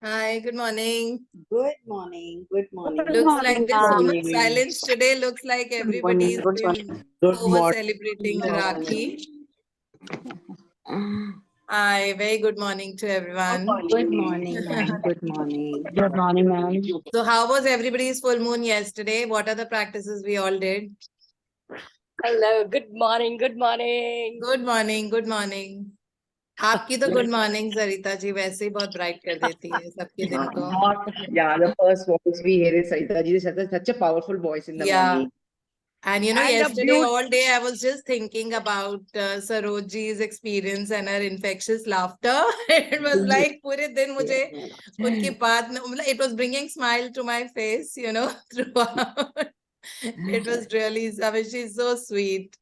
Hi, good morning. Good morning. Good morning. Looks like there's so much morning. silence today. Looks like everybody's Good been Good over morning. celebrating the Rakhi. Hi, very good morning to everyone. Good morning, ma'am. Good morning. Good morning, ma'am. So, how was everybody's full moon yesterday? What are the practices we all did? Hello, good morning, good morning. Good morning, good morning. आपकी तो good morning Sarita ji वैसे ही बहुत bright कर देती है सबके दिन को. Yeah, the first voice we hear is Sarita ji. Such a powerful voice in the morning. And you know, And a yesterday all day I was just thinking about Sarojji's experience and her infectious laughter. It was like पूरे दिन मुझे उनकी बात मतलब it was bringing smile to my face, you know, throughout. It was really, I mean, she's so sweet.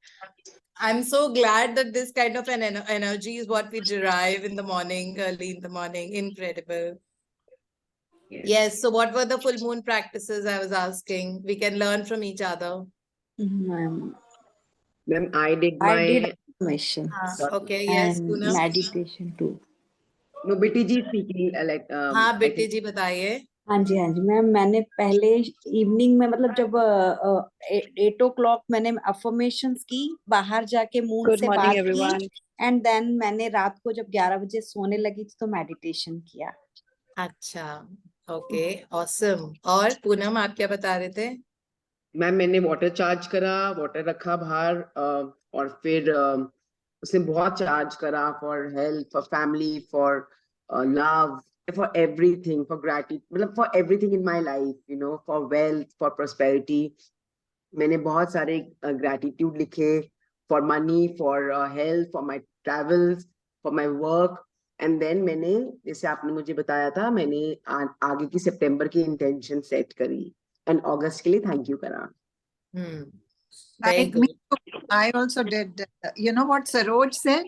I'm so glad that this kind of an energy is what we derive in the morning, early in the morning. Incredible. Yes. So what were the full moon practices I was asking? We can learn from each other. Ma'am, Ma'am, I did affirmation Okay. Yes. and Poonam? meditation too. No, Biti ji speaking like. हाँ बेटी जी बताइए. हाँ जी ma'am मैंने पहले evening में मतलब जब 8 o'clock मैंने अफर्मेशंस की बाहर जाके मून से बात की एंड देन मैंने रात को जब 11 बजे सोने लगी तो मेडिटेशन किया. अच्छा. ओके. ऑसम. और पूनम आप क्या बता रहे थे? मैम मैंने वाटर चार्ज करा, वाटर रखा बाहर और फिर उसने बहुत चार्ज करा for health, for family, for love, for everything, for gratitude, for everything in my life, you know, for wealth, for prosperity. मैंने बहुत सारे gratitude लिखे for money, for health, for my travels, for my work. And then मैंने जैसे आपने मुझे बताया था मैंने आगे की सितंबर की इंटेंशन सेट करी and अगस्त के लिए थैंक यू करा. Very good. I also did. You know what Saroj said?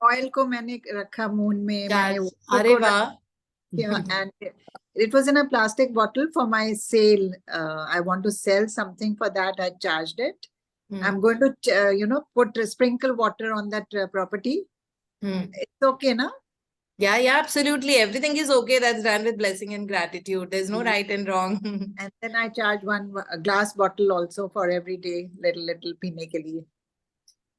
Oil को मैंने रखा मून में. अरे वाह. And it was in a plastic bottle for my sale. I want to sell something for that. I charged it. I'm going to, put sprinkle water on that property. It's okay, na? Yeah, absolutely. Everything is okay. That's done with blessing and gratitude. There's no right and wrong. And then I charge a glass bottle also for every day, little peene ke liye.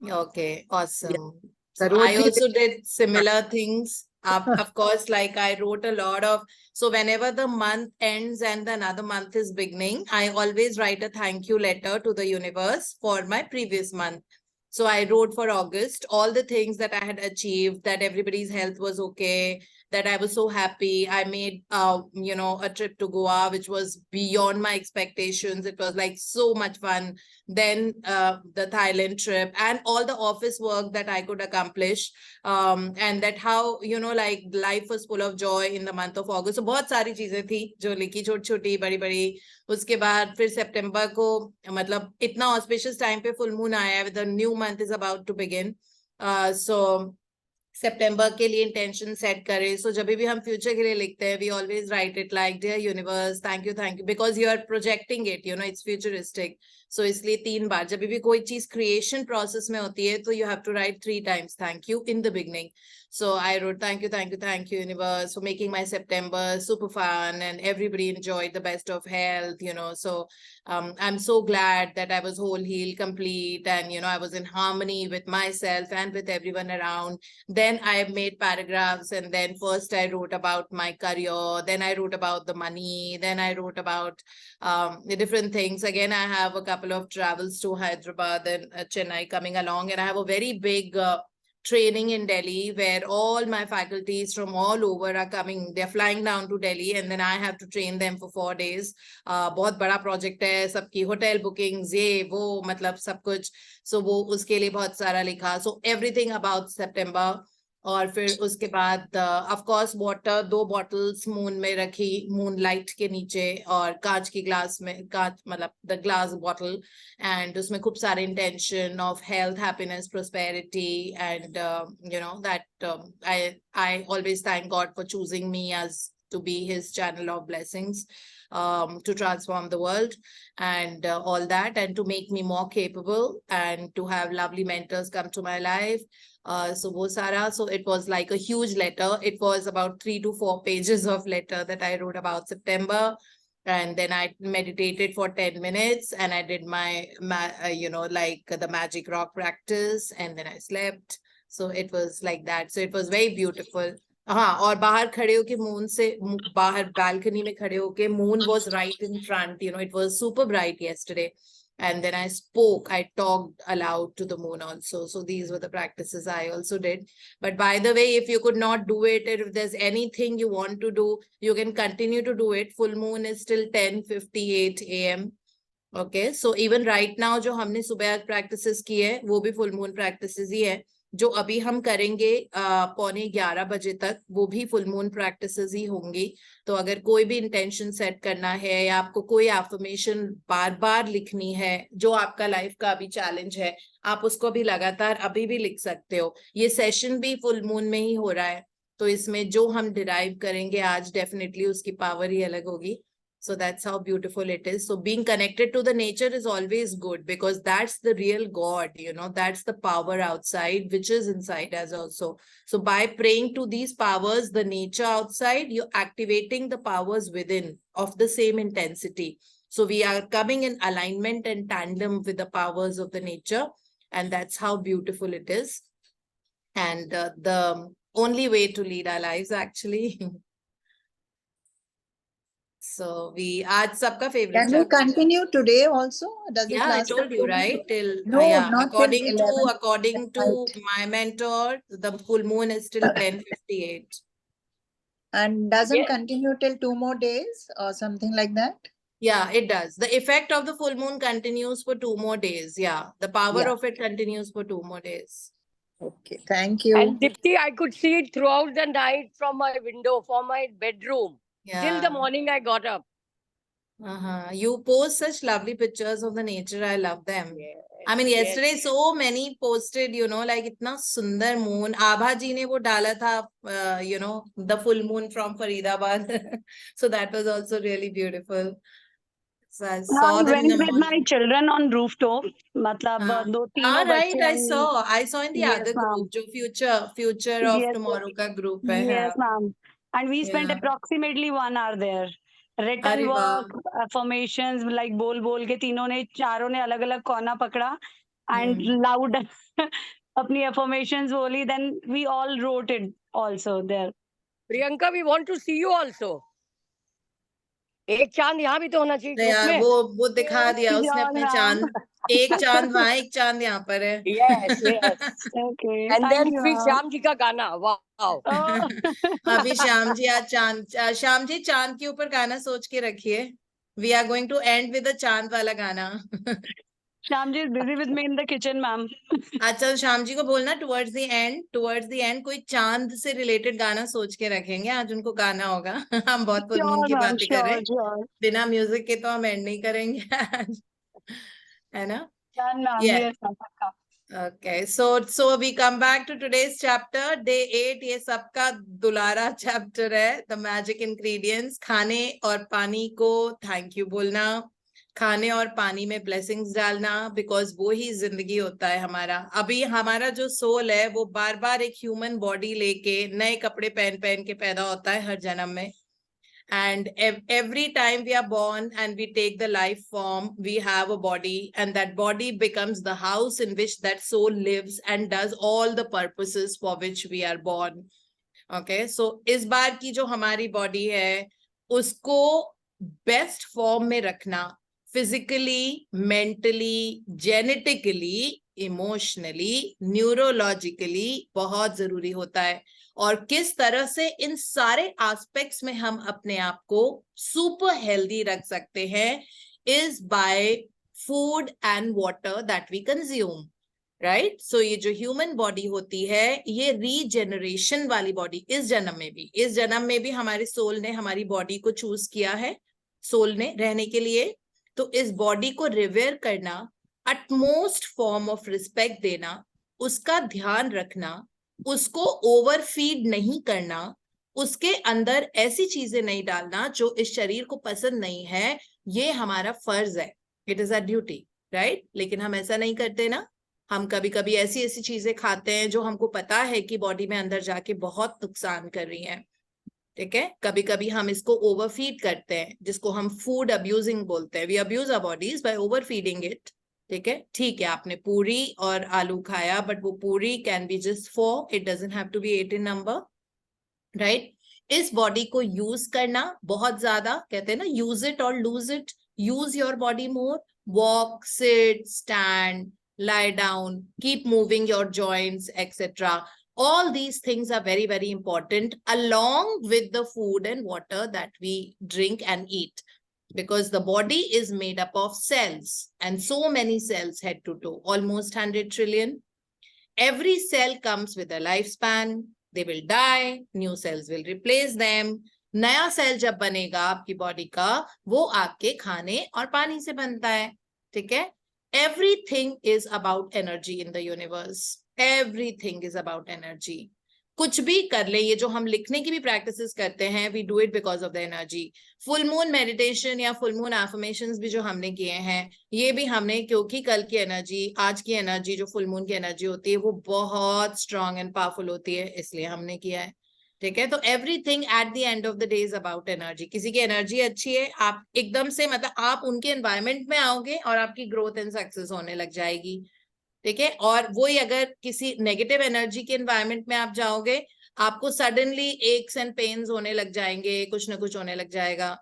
Okay, awesome. Yeah. So I also did similar things. Of course, like I wrote a lot of, so whenever the month ends and another month is beginning, I always write a thank you letter to the universe for my previous month. So I wrote for August, all the things that I had achieved, that everybody's health was okay, that I was so happy. I made, a trip to Goa, which was beyond my expectations. It was like so much fun. Then the Thailand trip and all the office work that I could accomplish. And that how, like life was full of joy in the month of August. So बहुत सारी चीजें थी जो लिखी छोटी छोटी बड़ी बड़ी. उसके बाद फिर सितंबर को मतलब इतना ऑस्पिशियस टाइम पे फुल मून आया है. The new month is about to begin. So सितंबर के लिए इंटेंशन सेट करें. सो जब भी हम फ्यूचर के लिए लिखते हैं we always write it like dear universe thank you because you are projecting it, it's futuristic. So इसलिए 3 बार जब भी कोई चीज क्रिएशन प्रोसेस में होती है तो you have to write 3 times thank you in the beginning. So I wrote, thank you, universe, for making my September super fun and everybody enjoyed the best of health, So I'm so glad that I was whole, healed, complete, and, I was in harmony with myself and with everyone around. Then I made paragraphs, and then first I wrote about my career, then I wrote about the money, then I wrote about the different things. Again, I have a couple of travels to Hyderabad and Chennai coming along, and I have a very big training in Delhi where all my faculties from all over are coming. They're flying down to Delhi and then I have to train them for 4 days. बहुत बड़ा project है, सबकी hotel bookings, ये वो मतलब सब कुछ. So वो उसके लिए बहुत सारा लिखा. So everything about September. और फिर उसके बाद of course water 2 bottles moon में रखी, मून लाइट के नीचे, और कांच की ग्लास में, कांच मतलब द ग्लास बॉटल, एंड उसमें खूब सारे intention of health, happiness, prosperity, and that I always thank God for choosing me as to be his channel of blessings, to transform the world and all that, and to make me more capable and to have lovely mentors come to my life. So wo sara, so it was like a huge letter. It was about 3 to 4 pages of letter that I wrote about September. And then I meditated for 10 minutes and I did my, like the magic rock practice, and then I slept. So it was like that. So it was very beautiful. हाँ, और बाहर खड़े होके moon से बाहर balcony में खड़े होके moon was right in front. You know, it was super bright yesterday. And then I spoke, I talked aloud to the moon also. So these were the practices I also did. But by the way, if you could not do it, if there's anything you want to do, you can continue to do it. Full moon is till 10:58 a.m. Okay, so even right now, जो हमने सुबह practices की है, वो भी full moon practices ही है. जो अभी हम करेंगे 11:45 बजे तक, वो भी फुल मून प्रैक्टिसेस ही होंगी. तो अगर कोई भी इंटेंशन सेट करना है या आपको कोई एफर्मेशन बार बार लिखनी है, जो आपका लाइफ का अभी चैलेंज है, आप उसको भी लगातार अभी भी लिख सकते हो. ये सेशन भी फुल मून में ही हो रहा है, तो इसमें जो हम डिराइव करेंगे आज, डेफिनेटली उसकी पावर ही अलग होगी. So that's how beautiful it is. So being connected to the nature is always good, because that's the real God, you know, that's the power outside, which is inside us also. So by praying to these powers, the nature outside, you're activating the powers within of the same intensity. So we are coming in alignment and tandem with the powers of the nature. And that's how beautiful it is. And the only way to lead our lives, actually. So we aaj sabka favorite Can we chapter. continue today also? Does it Yeah, I last told you, right? Till No, yeah, not till 11. according to my mentor, the full moon is till 10:58. And doesn't Yeah. continue till 2 more days or something like that? Yeah, it does. The effect of the full moon continues for 2 more days. Yeah, the power Yeah. of it continues for 2 more days. Okay, thank you. And Deepti, I could see it throughout the night from my window, from my bedroom. Till the Yeah. morning I got up. You post such lovely pictures of the nature. I love them. I mean, Yes, yesterday so many posted, you know, like itna sundar moon. Abha ji ne wo dala tha, you know, the full moon from Faridabad. So that was also really beautiful. So I saw I them in went the with my morning. children on rooftop. मतलब दो तीनों Right, बच्चे I saw in the Yes, other ma'am. group, जो future of Yes, tomorrow का group है. yes, ma'am. And we spent Yeah. approximately 1 hour there. Written अरे वाह. work, affirmations, like बोल के चारों ने अलग-अलग कोना पकड़ा and loud अपनी affirmations बोली. Then we all wrote it also there. Priyanka, we want to see you also. एक चांद यहाँ भी तो होना चाहिए ग्रुप यार में. वो दिखा दिया उसने Sure, अपने ma'am. चांद. एक चांद वहां, एक चांद यहाँ पर है. Yes, yes. Okay, And thank then you, फिर ma'am. श्याम जी का गाना. Wow. Oh. अभी श्याम जी आज श्याम जी चांद के ऊपर गाना सोच के रखिए. We are going to end with a चांद वाला गाना. Shyam ji is busy with me in the kitchen, ma'am. अच्छा, श्याम जी को बोलना towards the end कोई चांद से रिलेटेड गाना सोच के रखेंगे. आज उनको गाना होगा. हम बहुत फुल मून Sure, की ma'am. बातें कर रहे हैं. Sure. बिना म्यूजिक के तो हम एंड नहीं करेंगे आज. है ना? Done, ma'am. Yeah. Yes, ma'am. Okay, so we come back to today's chapter, day 8. ये सबका दुलारा chapter है, the magic ingredients. खाने और पानी को thank you बोलना, खाने और पानी में blessings डालना, because वो ही जिंदगी होता है हमारा. अभी हमारा जो soul है, वो बार बार एक human body लेके नए कपड़े पहन के पैदा होता है हर जन्म में. And every time we are born and we take the life form, we have a body, and that body becomes the house in which that soul lives and does all the purposes for which we are born. Okay, so इस बार की जो हमारी body है, उसको best form में रखना, physically, mentally, genetically, emotionally, neurologically बहुत जरूरी होता है. और किस तरह से इन सारे एस्पेक्ट्स में हम अपने आप को सुपर हेल्दी रख सकते हैं is by food and water that we consume, right? So ये जो ह्यूमन बॉडी होती है, ये रीजेनरेशन वाली बॉडी. इस जन्म में भी हमारे सोल ने हमारी बॉडी को चूज किया है, सोल ने रहने के लिए. तो इस बॉडी को रिवेयर करना, अटमोस्ट फॉर्म ऑफ रिस्पेक्ट देना, उसका ध्यान रखना, उसको ओवरफीड नहीं करना, उसके अंदर ऐसी चीजें नहीं डालना जो इस शरीर को पसंद नहीं है, ये हमारा फर्ज है, it is a duty, right? लेकिन हम ऐसा नहीं करते ना, हम कभी कभी ऐसी ऐसी चीजें खाते हैं जो हमको पता है कि बॉडी में अंदर जाके बहुत नुकसान कर रही हैं, ठीक है? कभी कभी हम इसको ओवरफीड करते हैं, जिसको हम फूड अब्यूजिंग बोलते हैं। We abuse our bodies by overfeeding it, ठीक है? ठीक है, आपने पूरी और आलू खाया, बट वो puri can be just 4, it doesn't have to be 8 in number, right? इस बॉडी को यूज करना बहुत ज्यादा, कहते हैं ना, यूज इट और lose it, use your body more, walk, sit, stand, lie down, keep moving your joints, etc. All these things are very, very important along with the food and water that we drink and eat, because the body is made up of cells, and so many cells head to toe, almost 100 trillion. Every cell comes with a lifespan. They will die, new cells will replace them. नया cell जब बनेगा आपकी body का, वो आपके खाने और पानी से बनता है, ठीक है? Everything is about energy in the universe, everything is about energy. कुछ भी कर ले, ये जो हम लिखने की भी प्रैक्टिसेस करते हैं, we do it because of the energy. Full moon meditation या फुल मून एफर्मेशंस भी जो हमने किए हैं, ये भी हमने, क्योंकि कल की एनर्जी, आज की एनर्जी जो फुल मून की एनर्जी होती है वो बहुत स्ट्रांग एंड पावरफुल होती है, इसलिए हमने किया है, ठीक है? तो everything at the end of the day is about energy. किसी की एनर्जी अच्छी है, आप एकदम से, मतलब आप उनके एनवायरमेंट में आओगे और आपकी ग्रोथ एंड सक्सेस होने लग जाएगी, ठीक है? और वही अगर किसी नेगेटिव एनर्जी के एनवायरमेंट में आप जाओगे, आपको सडनली एक्स एंड पेन्स होने लग जाएंगे, कुछ ना कुछ होने लग जाएगा,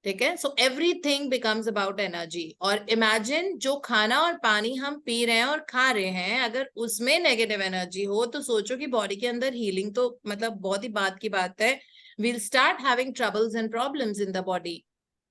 ठीक है? So everything becomes about energy. और इमेजिन, जो खाना और पानी हम पी रहे हैं और खा रहे हैं, अगर उसमें नेगेटिव एनर्जी हो, तो सोचो कि बॉडी के अंदर हीलिंग तो मतलब बहुत ही बात की बात है, we'll start having troubles and problems in the body,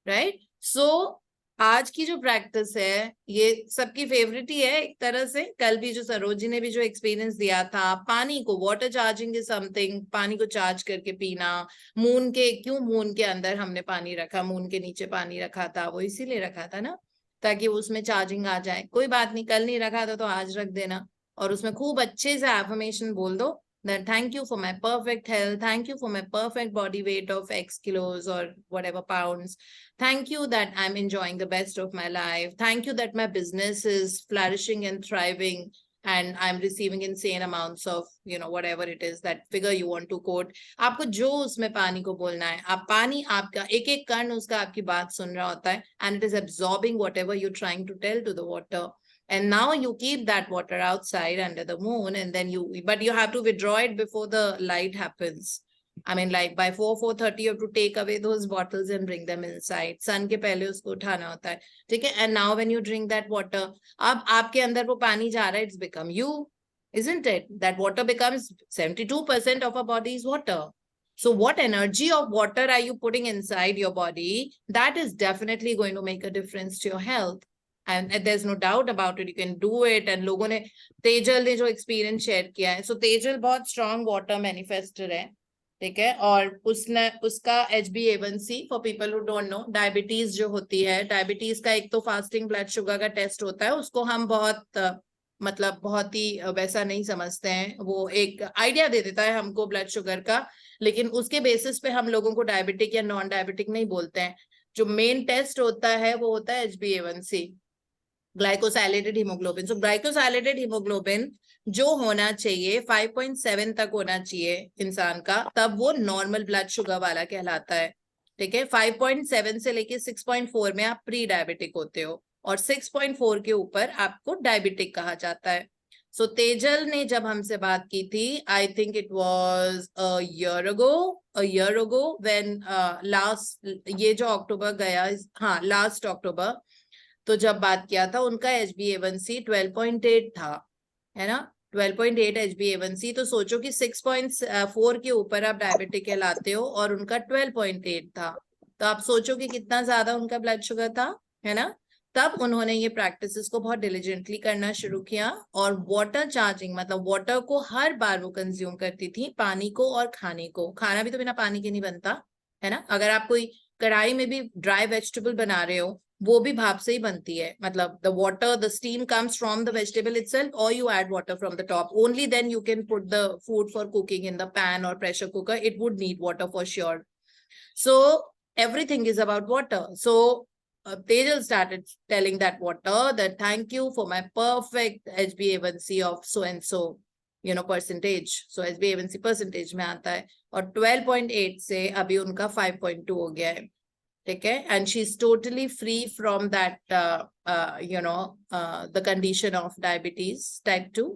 right? So आज की जो प्रैक्टिस है, ये सबकी फेवरेट ही है एक तरह से। कल भी जो सरोजी ने भी जो एक्सपीरियंस दिया था, पानी को, वाटर चार्जिंग इज समथिंग, पानी को चार्ज करके पीना। मून के, क्यों मून के अंदर हमने पानी रखा, मून के नीचे पानी रखा था, वो इसीलिए रखा था ना, ताकि उसमें चार्जिंग आ जाए। कोई बात नहीं, कल नहीं रखा था तो आज रख देना, और उसमें खूब अच्छे से एफर्मेशन बोल दो that thank you for my perfect health, thank you for my perfect body weight of X kilos or whatever pounds, thank you that I'm enjoying the best of my life, thank you that my business is flourishing and thriving and I'm receiving insane amounts of, you know, whatever it is, that figure you want to quote. आपको जो उसमें पानी को बोलना है, आप पानी, आपका एक एक कण उसका आपकी बात सुन रहा होता है, and it is absorbing whatever you're trying to tell to the water. And now you keep that water outside under the moon, and then but you have to withdraw it before the light happens. I mean, like by 4:30 you have to take away those bottles and bring them inside. Sun के पहले उसको उठाना होता है, ठीक है? And now when you drink that water, अब आपके अंदर वो पानी जा रहा है, it's become you, isn't it? That water becomes 72% of our body is water. So what energy of water are you putting inside your body? That is definitely going to make a difference to your health. And there's no doubt about it, you can do it. And लोगों ने, तेजल ने जो experience share किया है, सो तेजल बहुत strong water manifester है, ठीक है? और उसने, उसका HbA1c, for people who don't know, diabetes जो होती है, डायबिटीज का एक तो फास्टिंग ब्लड शुगर का टेस्ट होता है, उसको हम बहुत मतलब बहुत ही वैसा नहीं समझते हैं, वो एक आइडिया दे देता है हमको ब्लड शुगर का, लेकिन उसके बेसिस पे हम लोगों को डायबिटिक या नॉन डायबिटिक नहीं बोलते हैं। जो मेन टेस्ट होता है वो होता है HbA1c, ग्लाइकोसाइलेटेड हीमोग्लोबिन। सो ग्लाइकोसाइलेटेड हीमोग्लोबिन जो होना चाहिए 5.7 तक होना चाहिए इंसान का, तब वो नॉर्मल ब्लड शुगर वाला कहलाता है, ठीक है? 5.7 से लेके 6.4 में आप प्री डायबिटिक होते हो, और 6.4 के ऊपर आपको डायबिटिक कहा जाता है। सो तेजल ने जब हमसे बात की थी, I think it was a year ago when last, ये जो अक्टूबर गया, हाँ लास्ट अक्टूबर, तो जब बात किया था, उनका HbA1c 12.8 था, है ना? 12.8 HbA1c। तो सोचो कि 6.4 के ऊपर आप डायबिटिक कहलाते हो और उनका 12.8 था, तो आप सोचो कि कितना ज्यादा उनका ब्लड शुगर था, है ना? तब उन्होंने ये प्रैक्टिसेस को बहुत डिलिजेंटली करना शुरू किया, और वाटर चार्जिंग, मतलब वाटर को हर बार वो कंज्यूम करती थी, पानी को और खाने को। खाना भी तो बिना पानी के नहीं बनता, है ना? अगर आप कोई कढ़ाई में भी ड्राई वेजिटेबल बना रहे हो, वो भी भाप से ही बनती है. मतलब the water, the steam comes from the vegetable itself, or you add water from the top. Only then you can put the food for cooking in the pan or pressure cooker. It would need water for sure. So everything is about water. So Tejal started telling that water that thank you for my perfect HbA1c of so and so, you know, percentage. So HbA1c percentage में आता है और 12.8 से अभी उनका 5.2 हो गया है. ठीक है. And she's totally free from that you know the condition of diabetes type 2.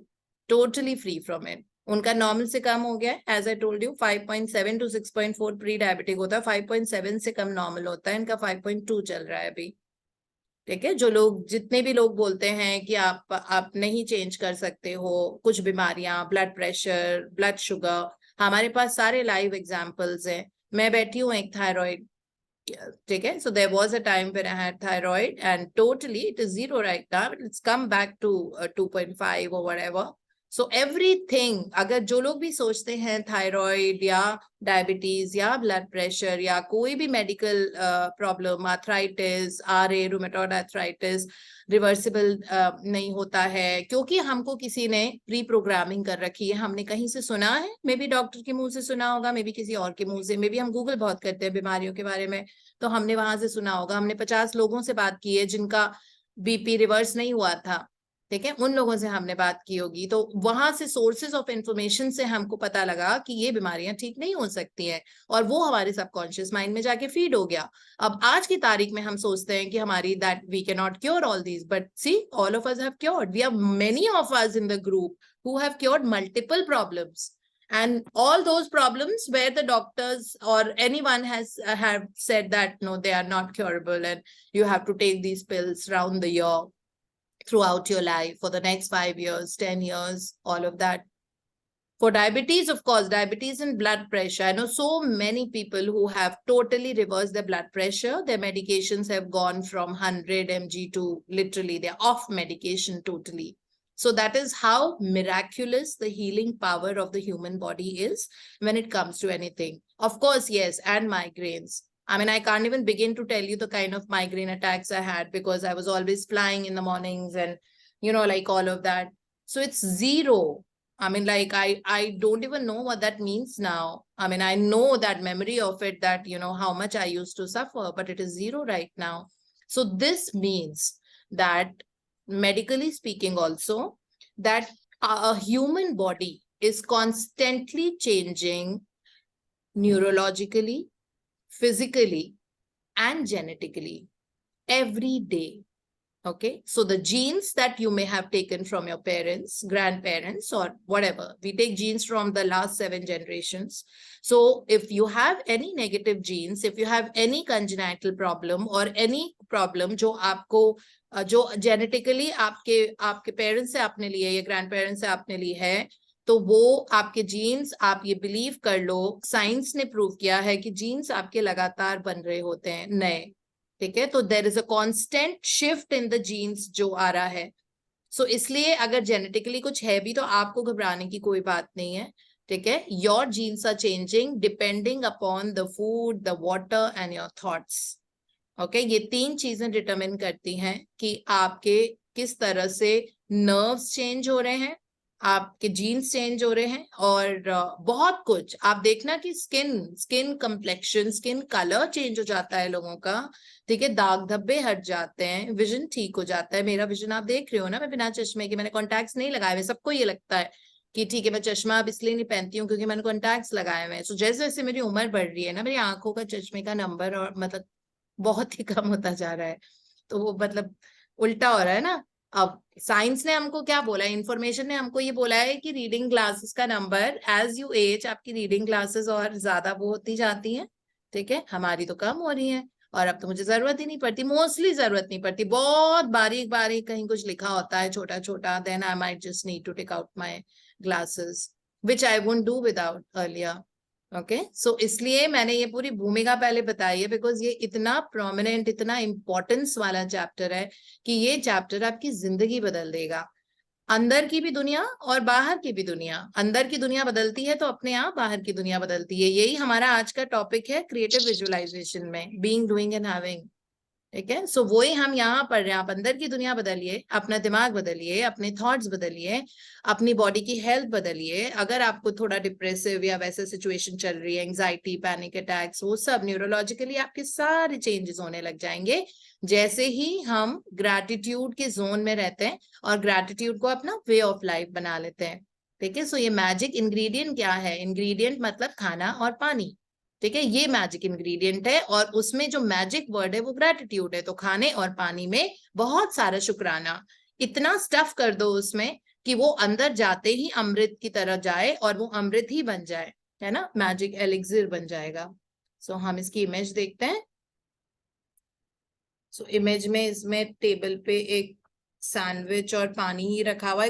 Totally free from it. उनका नॉर्मल से कम हो गया है. As I told you 5.7 to 6.4 pre diabetic होता है, 5.7 से कम नॉर्मल होता है, इनका 5.2 चल रहा है अभी. ठीक है. जो लोग, जितने भी लोग बोलते हैं कि आप नहीं चेंज कर सकते हो कुछ बीमारियां, ब्लड प्रेशर, ब्लड शुगर, हमारे पास सारे लाइव एग्जांपल्स हैं. मैं बैठी हूँ एक थायराइड. ठीक है. So there was a time when I had thyroid and totally it is 0 right now, but it's come back to 2.5 or whatever. So everything, अगर जो लोग भी सोचते हैं थायराइड या डायबिटीज या ब्लड प्रेशर या कोई भी medical problem, arthritis, RA, rheumatoid arthritis, reversible नहीं होता है क्योंकि हमको किसी ने प्री प्रोग्रामिंग कर रखी है. हमने कहीं से सुना है, मे बी डॉक्टर के मुंह से सुना होगा, मे बी किसी और के मुंह से, मे बी हम गूगल बहुत करते हैं बीमारियों के बारे में, तो हमने वहां से सुना होगा. हमने 50 लोगों से बात की है जिनका BP रिवर्स नहीं हुआ था. ठीक है. उन लोगों से हमने बात की होगी. तो वहां से सोर्सेज ऑफ इंफॉर्मेशन से हमको पता लगा कि ये बीमारियां ठीक नहीं हो सकती हैं और वो हमारे सबकॉन्शियस माइंड में जाके फीड हो गया. अब आज की तारीख में हम सोचते हैं कि हमारी that we can not cure all these, but see all of us have cured. We are many of us in the group who have cured multiple problems. And all those problems where the doctors or anyone have said that no, they are not curable and you have to take these pills round the year throughout your life for the next 5 years, 10 years, all of that. For diabetes, of course, diabetes and blood pressure. I know so many people who have totally reversed their blood pressure. Their medications have gone from 100 mg to literally they're off medication totally. So that is how miraculous the healing power of the human body is when it comes to anything. Of course, yes, and migraines. I mean, I can't even begin to tell you the kind of migraine attacks I had because I was always flying in the mornings and, you know, like all of that. So it's zero. I mean, like, I don't even know what that means now. I mean, I know that memory of it, that, you know, how much I used to suffer, but it is zero right now. So this means that medically speaking also, that a human body is constantly changing neurologically, physically, and genetically every day. Okay, so the genes that you may have taken from your parents, grandparents, or whatever, we take genes from the last 7 generations. So if you have any negative genes, if you have any congenital problem or any problem जो आपको जो genetically आपके parents से आपने लिए या grand parents से आपने ली है, तो वो आपके जीन्स, आप ये बिलीव कर लो, साइंस ने प्रूव किया है कि जीन्स आपके लगातार बन रहे होते हैं नए. ठीक है. तो there is a constant shift in the genes जो आ रहा है. सो इसलिए अगर जेनेटिकली कुछ है भी तो आपको घबराने की कोई बात नहीं है. ठीक है. Your genes are changing depending upon the food, the water and your thoughts. Okay, ये 3 चीजें डिटरमिन करती हैं कि आपके किस तरह से नर्व्स चेंज हो रहे हैं, आपके जीन्स चेंज हो रहे हैं, और बहुत कुछ. आप देखना कि skin complexion, skin colour change हो जाता है लोगों का. ठीक है. दाग धब्बे हट जाते हैं, विजन ठीक हो जाता है. मेरा विजन आप देख रहे हो ना, मैं बिना चश्मे के, मैंने कॉन्टैक्ट्स नहीं लगाए हुए. सबको ये लगता है कि ठीक है मैं चश्मा अब इसलिए नहीं पहनती हूँ क्योंकि मैंने कॉन्टैक्ट्स लगाए हुए हैं. सो जैसे जैसे मेरी उम्र बढ़ रही है ना, मेरी आंखों का चश्मे का नंबर और मतलब बहुत ही कम होता जा रहा है. तो वो मतलब उल्टा हो रहा है ना. अब साइंस ने हमको क्या बोला है, इंफॉर्मेशन ने हमको ये बोला है कि रीडिंग ग्लासेस का नंबर एज यू एज, आपकी रीडिंग ग्लासेस और ज्यादा वो होती जाती हैं. ठीक है. हमारी तो कम हो रही है और अब तो मुझे जरूरत ही नहीं पड़ती, मोस्टली जरूरत नहीं पड़ती. बहुत बारीक बारीक कहीं कुछ लिखा होता है छोटा छोटा, then I might just need to take out my glasses, which I wouldn't do without earlier. Okay, so इसलिए मैंने ये पूरी भूमिका पहले बताई है बिकॉज ये इतना प्रोमिनेंट, इतना इंपॉर्टेंस वाला चैप्टर है कि ये चैप्टर आपकी जिंदगी बदल देगा. अंदर की भी दुनिया और बाहर की भी दुनिया. अंदर की दुनिया बदलती है तो अपने आप बाहर की दुनिया बदलती है. यही हमारा आज का टॉपिक है क्रिएटिव विजुअलाइजेशन में, बीइंग, डूइंग एंड हैविंग. ठीक है, सो वही हम यहाँ पढ़ रहे हैं। आप अंदर की दुनिया बदलिए, अपना दिमाग बदलिए, अपने थॉट्स बदलिए, अपनी बॉडी की हेल्थ बदलिए। अगर आपको थोड़ा डिप्रेसिव या वैसे सिचुएशन चल रही है, एंजाइटी, पैनिक अटैक्स, वो सब न्यूरोलॉजिकली आपके सारे चेंजेस होने लग जाएंगे जैसे ही हम ग्रैटिट्यूड के जोन में रहते हैं और ग्रैटिट्यूड को अपना वे ऑफ लाइफ बना लेते हैं। ठीक है, सो ये मैजिक इंग्रेडिएंट क्या है? इंग्रेडिएंट मतलब खाना और पानी। ठीक है, ये मैजिक इंग्रेडिएंट है और उसमें जो मैजिक वर्ड है वो ग्रैटिट्यूड है। तो खाने और पानी में बहुत सारा शुक्राना, इतना स्टफ कर दो उसमें कि वो अंदर जाते ही अमृत की तरह जाए और वो अमृत ही बन जाए, है ना, मैजिक एलिक्सिर बन जाएगा। सो हम इसकी इमेज देखते हैं। सो इमेज में इसमें टेबल पे एक सैंडविच और पानी ही रखा हुआ है।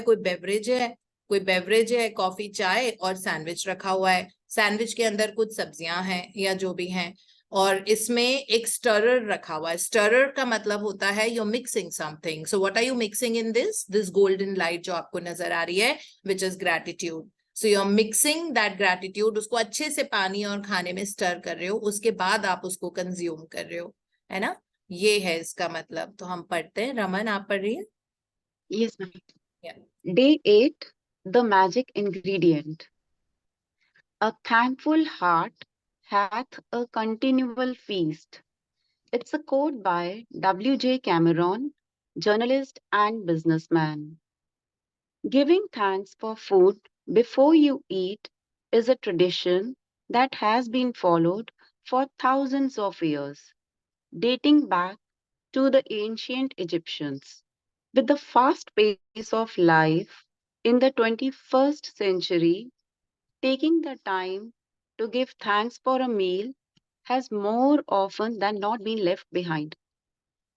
कोई बेवरेज है, कॉफी, चाय और सैंडविच रखा हुआ है। सैंडविच के अंदर कुछ सब्जियां हैं या जो भी हैं, और इसमें एक स्टरर रखा हुआ है। स्टरर का मतलब होता है you mixing something. So what are you mixing in this golden light जो आपको नजर आ रही है, which is gratitude. So you are mixing that gratitude, उसको अच्छे से पानी और खाने में स्टर कर रहे हो, उसके बाद आप उसको कंज्यूम कर रहे हो, है ना। ये है इसका मतलब। तो हम पढ़ते हैं। रमन, आप पढ़ रही है? Yes, ma'am. Yeah. Day 8, the magic ingredient. A thankful heart hath a continual feast. It's a quote by W.J. Cameron, journalist and businessman. Giving thanks for food before you eat is a tradition that has been followed for thousands of years, dating back to the ancient Egyptians. With the fast pace of life in the 21st century, taking the time to give thanks for a meal has more often than not been left behind.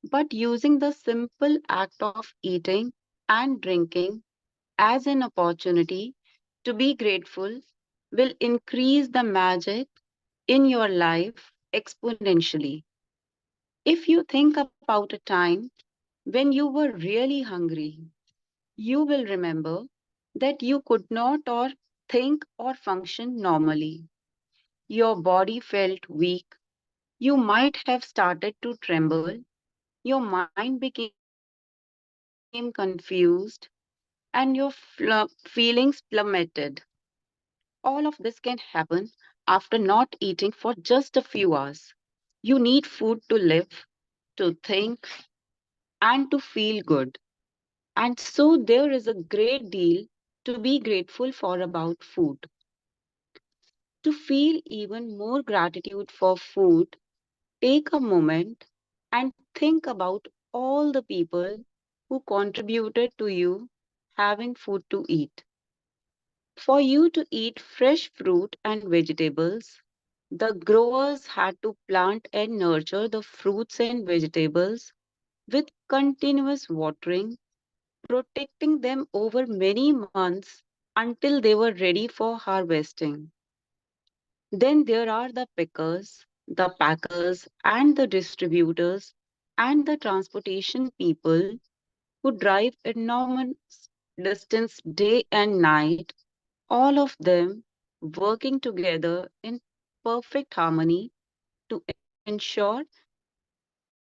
But using the simple act of eating and drinking as an opportunity to be grateful will increase the magic in your life exponentially. If you think about a time when you were really hungry, you will remember that you could not or think or function normally. Your body felt weak. You might have started to tremble. Your mind became confused and your feelings plummeted. All of this can happen after not eating for just a few hours. You need food to live, to think, and to feel good. And so there is a great deal to be grateful for about food. To feel even more gratitude for food, take a moment and think about all the people who contributed to you having food to eat. For you to eat fresh fruit and vegetables, the growers had to plant and nurture the fruits and vegetables with continuous watering, protecting them over many months until they were ready for harvesting. Then there are the pickers, the packers, and the distributors, and the transportation people who drive enormous distance day and night, all of them working together in perfect harmony to ensure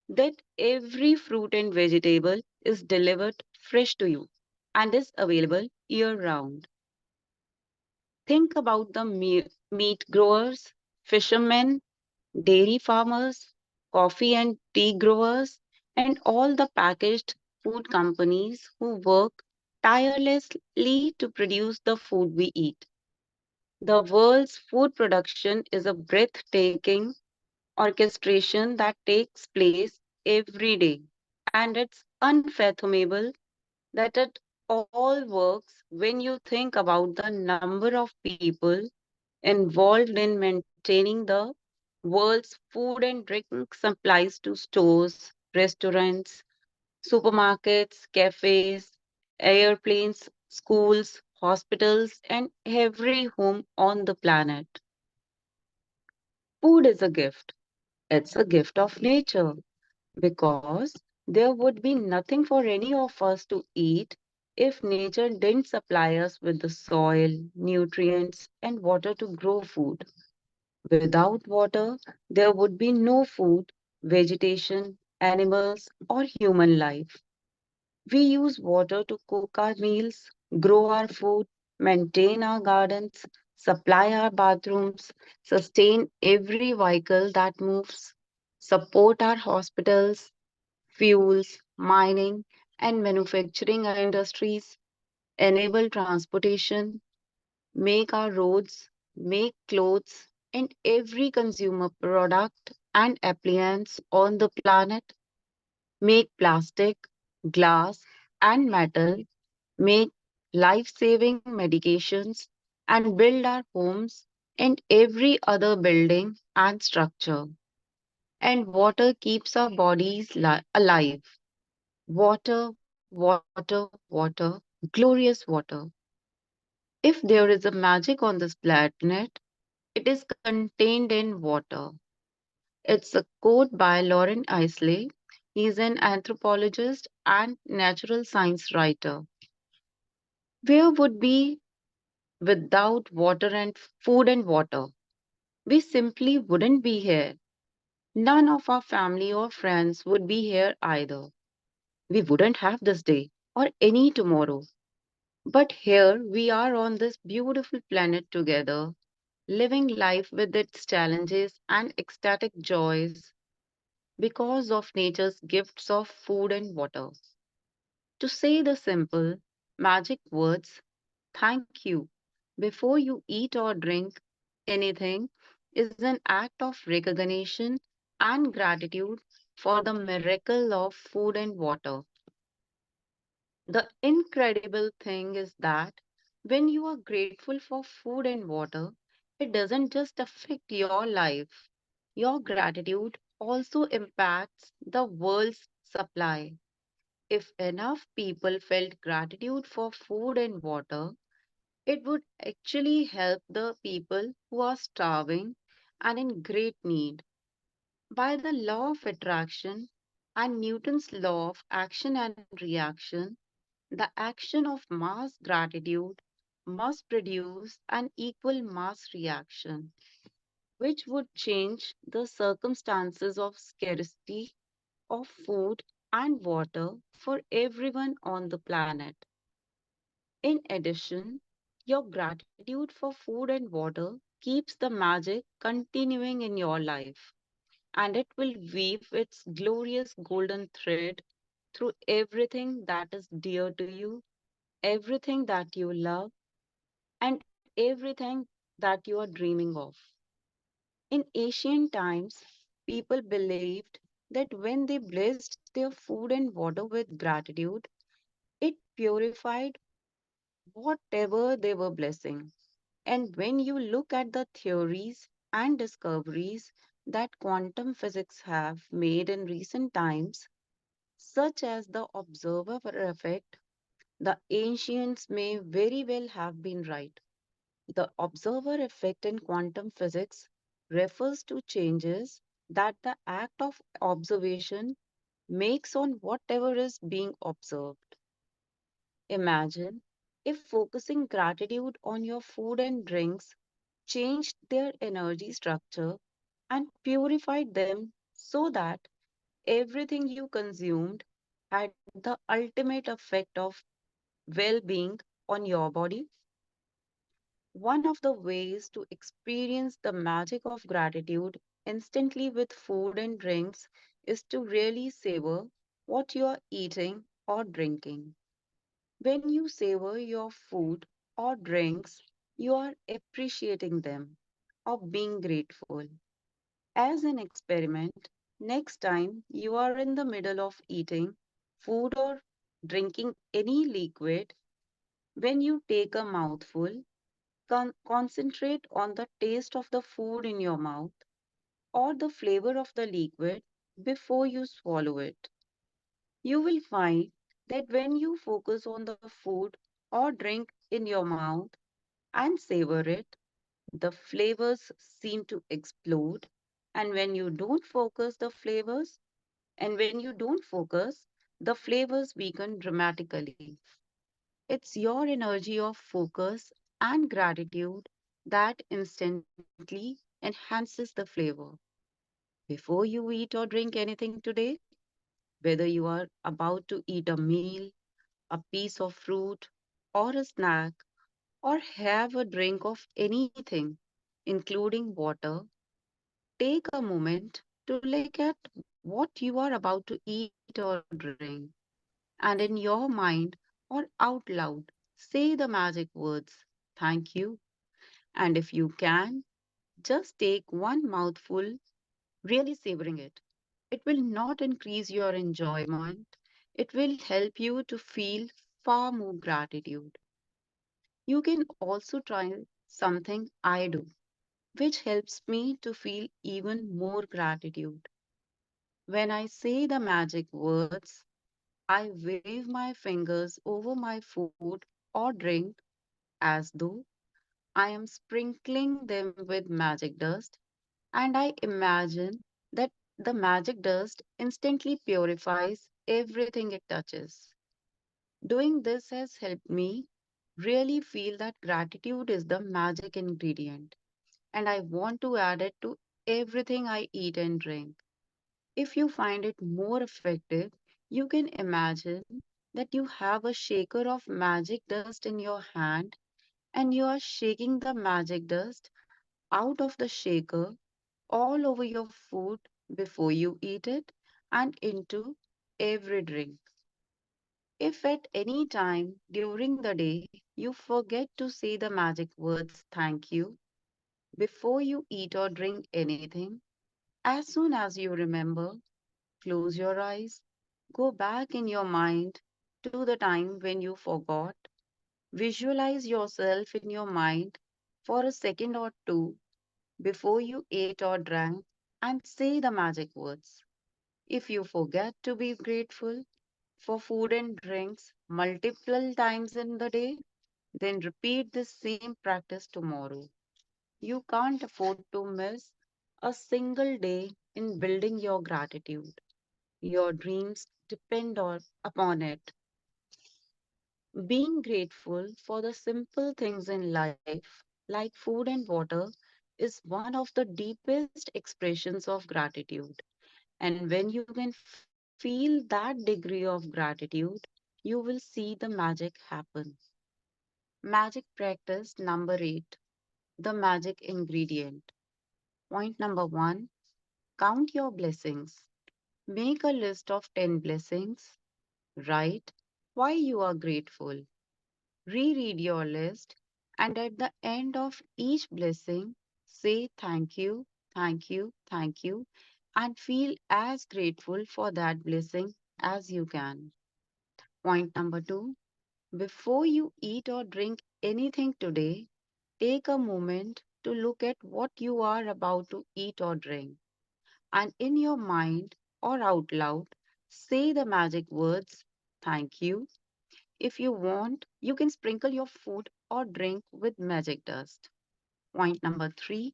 that every fruit and vegetable is delivered fresh to you and is available year round. Think about the meat growers, fishermen, dairy farmers, coffee and tea growers, and all the packaged food companies who work tirelessly to produce the food we eat. The world's food production is a breathtaking orchestration that takes place every day, and it's unfathomable that it all works when you think about the number of people involved in maintaining the world's food and drink supplies to stores, restaurants, supermarkets, cafes, airplanes, schools, hospitals, and every home on the planet. Food is a gift. It's a gift of nature because there would be nothing for any of us to eat if nature didn't supply us with the soil, nutrients, and water to grow food. Without water, there would be no food, vegetation, animals, or human life. We use water to cook our meals, grow our food, maintain our gardens, supply our bathrooms, sustain every vehicle that moves, support our hospitals, fuels, mining, and manufacturing industries, enable transportation, make our roads, make clothes, and every consumer product and appliance on the planet, make plastic, glass, and metal, make life saving medications, and build our homes and every other building and structure. And water keeps our bodies alive. Water, water, water, glorious water. If there is a magic on this planet, it is contained in water. It's a quote by Lauren Isley. He's an anthropologist and natural science writer. Where would be without water and food and water? We simply wouldn't be here. None of our family or friends would be here either. We wouldn't have this day or any tomorrow. But here we are on this beautiful planet together, living life with its challenges and ecstatic joys because of nature's gifts of food and water. To say the simple, magic words, thank you, before you eat or drink anything is an act of recognition and gratitude for the miracle of food and water. The incredible thing is that when you are grateful for food and water, it doesn't just affect your life. Your gratitude also impacts the world's supply. If enough people felt gratitude for food and water, it would actually help the people who are starving and in great need. By the law of attraction and Newton's law of action and reaction, the action of mass gratitude must produce an equal mass reaction, which would change the circumstances of scarcity of food and water for everyone on the planet. In addition, your gratitude for food and water keeps the magic continuing in your life, and it will weave its glorious golden thread through everything that is dear to you, everything that you love, and everything that you are dreaming of. In ancient times, people believed that when they blessed their food and water with gratitude, it purified whatever they were blessing. And when you look at the theories and discoveries that quantum physics have made in recent times, such as the observer effect, the ancients may very well have been right. The observer effect in quantum physics refers to changes that the act of observation makes on whatever is being observed. Imagine if focusing gratitude on your food and drinks changed their energy structure and purified them so that everything you consumed had the ultimate effect of well being on your body. One of the ways to experience the magic of gratitude instantly with food and drinks is to really savor what you are eating or drinking. When you savor your food or drinks, you are appreciating them or being grateful. As an experiment, next time you are in the middle of eating food or drinking any liquid, when you take a mouthful, concentrate on the taste of the food in your mouth or the flavor of the liquid before you swallow it. You will find that when you focus on the food or drink in your mouth and savor it, the flavors seem to explode. And when you don't focus the flavors, and when you don't focus, the flavors weaken dramatically. It's your energy of focus and gratitude that instantly enhances the flavor. Before you eat or drink anything today, whether you are about to eat a meal, a piece of fruit, or a snack, or have a drink of anything, including water. Take a moment to look at what you are about to eat or drink, and in your mind or out loud, say the magic words, thank you. And if you can, just take one mouthful, really savoring it. It will not increase your enjoyment, it will help you to feel far more gratitude. You can also try something I do, which helps me to feel even more gratitude. When I say the magic words, I wave my fingers over my food or drink as though I am sprinkling them with magic dust, and I imagine that the magic dust instantly purifies everything it touches. Doing this has helped me really feel that gratitude is the magic ingredient, and I want to add it to everything I eat and drink. If you find it more effective, you can imagine that you have a shaker of magic dust in your hand and you are shaking the magic dust out of the shaker all over your food before you eat it and into every drink. If at any time during the day you forget to say the magic words thank you before you eat or drink anything, as soon as you remember, close your eyes, go back in your mind to the time when you forgot, visualize yourself in your mind for a second or two before you ate or drank, and say the magic words. If you forget to be grateful for food and drinks multiple times in the day, then repeat the same practice tomorrow. You can't afford to miss a single day in building your gratitude. Your dreams depend upon it. Being grateful for the simple things in life, like food and water, is one of the deepest expressions of gratitude. And when you can feel that degree of gratitude, you will see the magic happen. Magic practice number 8, the magic ingredient. Point number 1, count your blessings. Make a list of 10 blessings. Write why you are grateful. Reread your list, and at the end of each blessing, say thank you, thank you, and feel as grateful for that blessing as you can. Point number 2, before you eat or drink anything today, take a moment to look at what you are about to eat or drink, and in your mind or out loud, say the magic words thank you. If you want, you can sprinkle your food or drink with magic dust. Point number 3,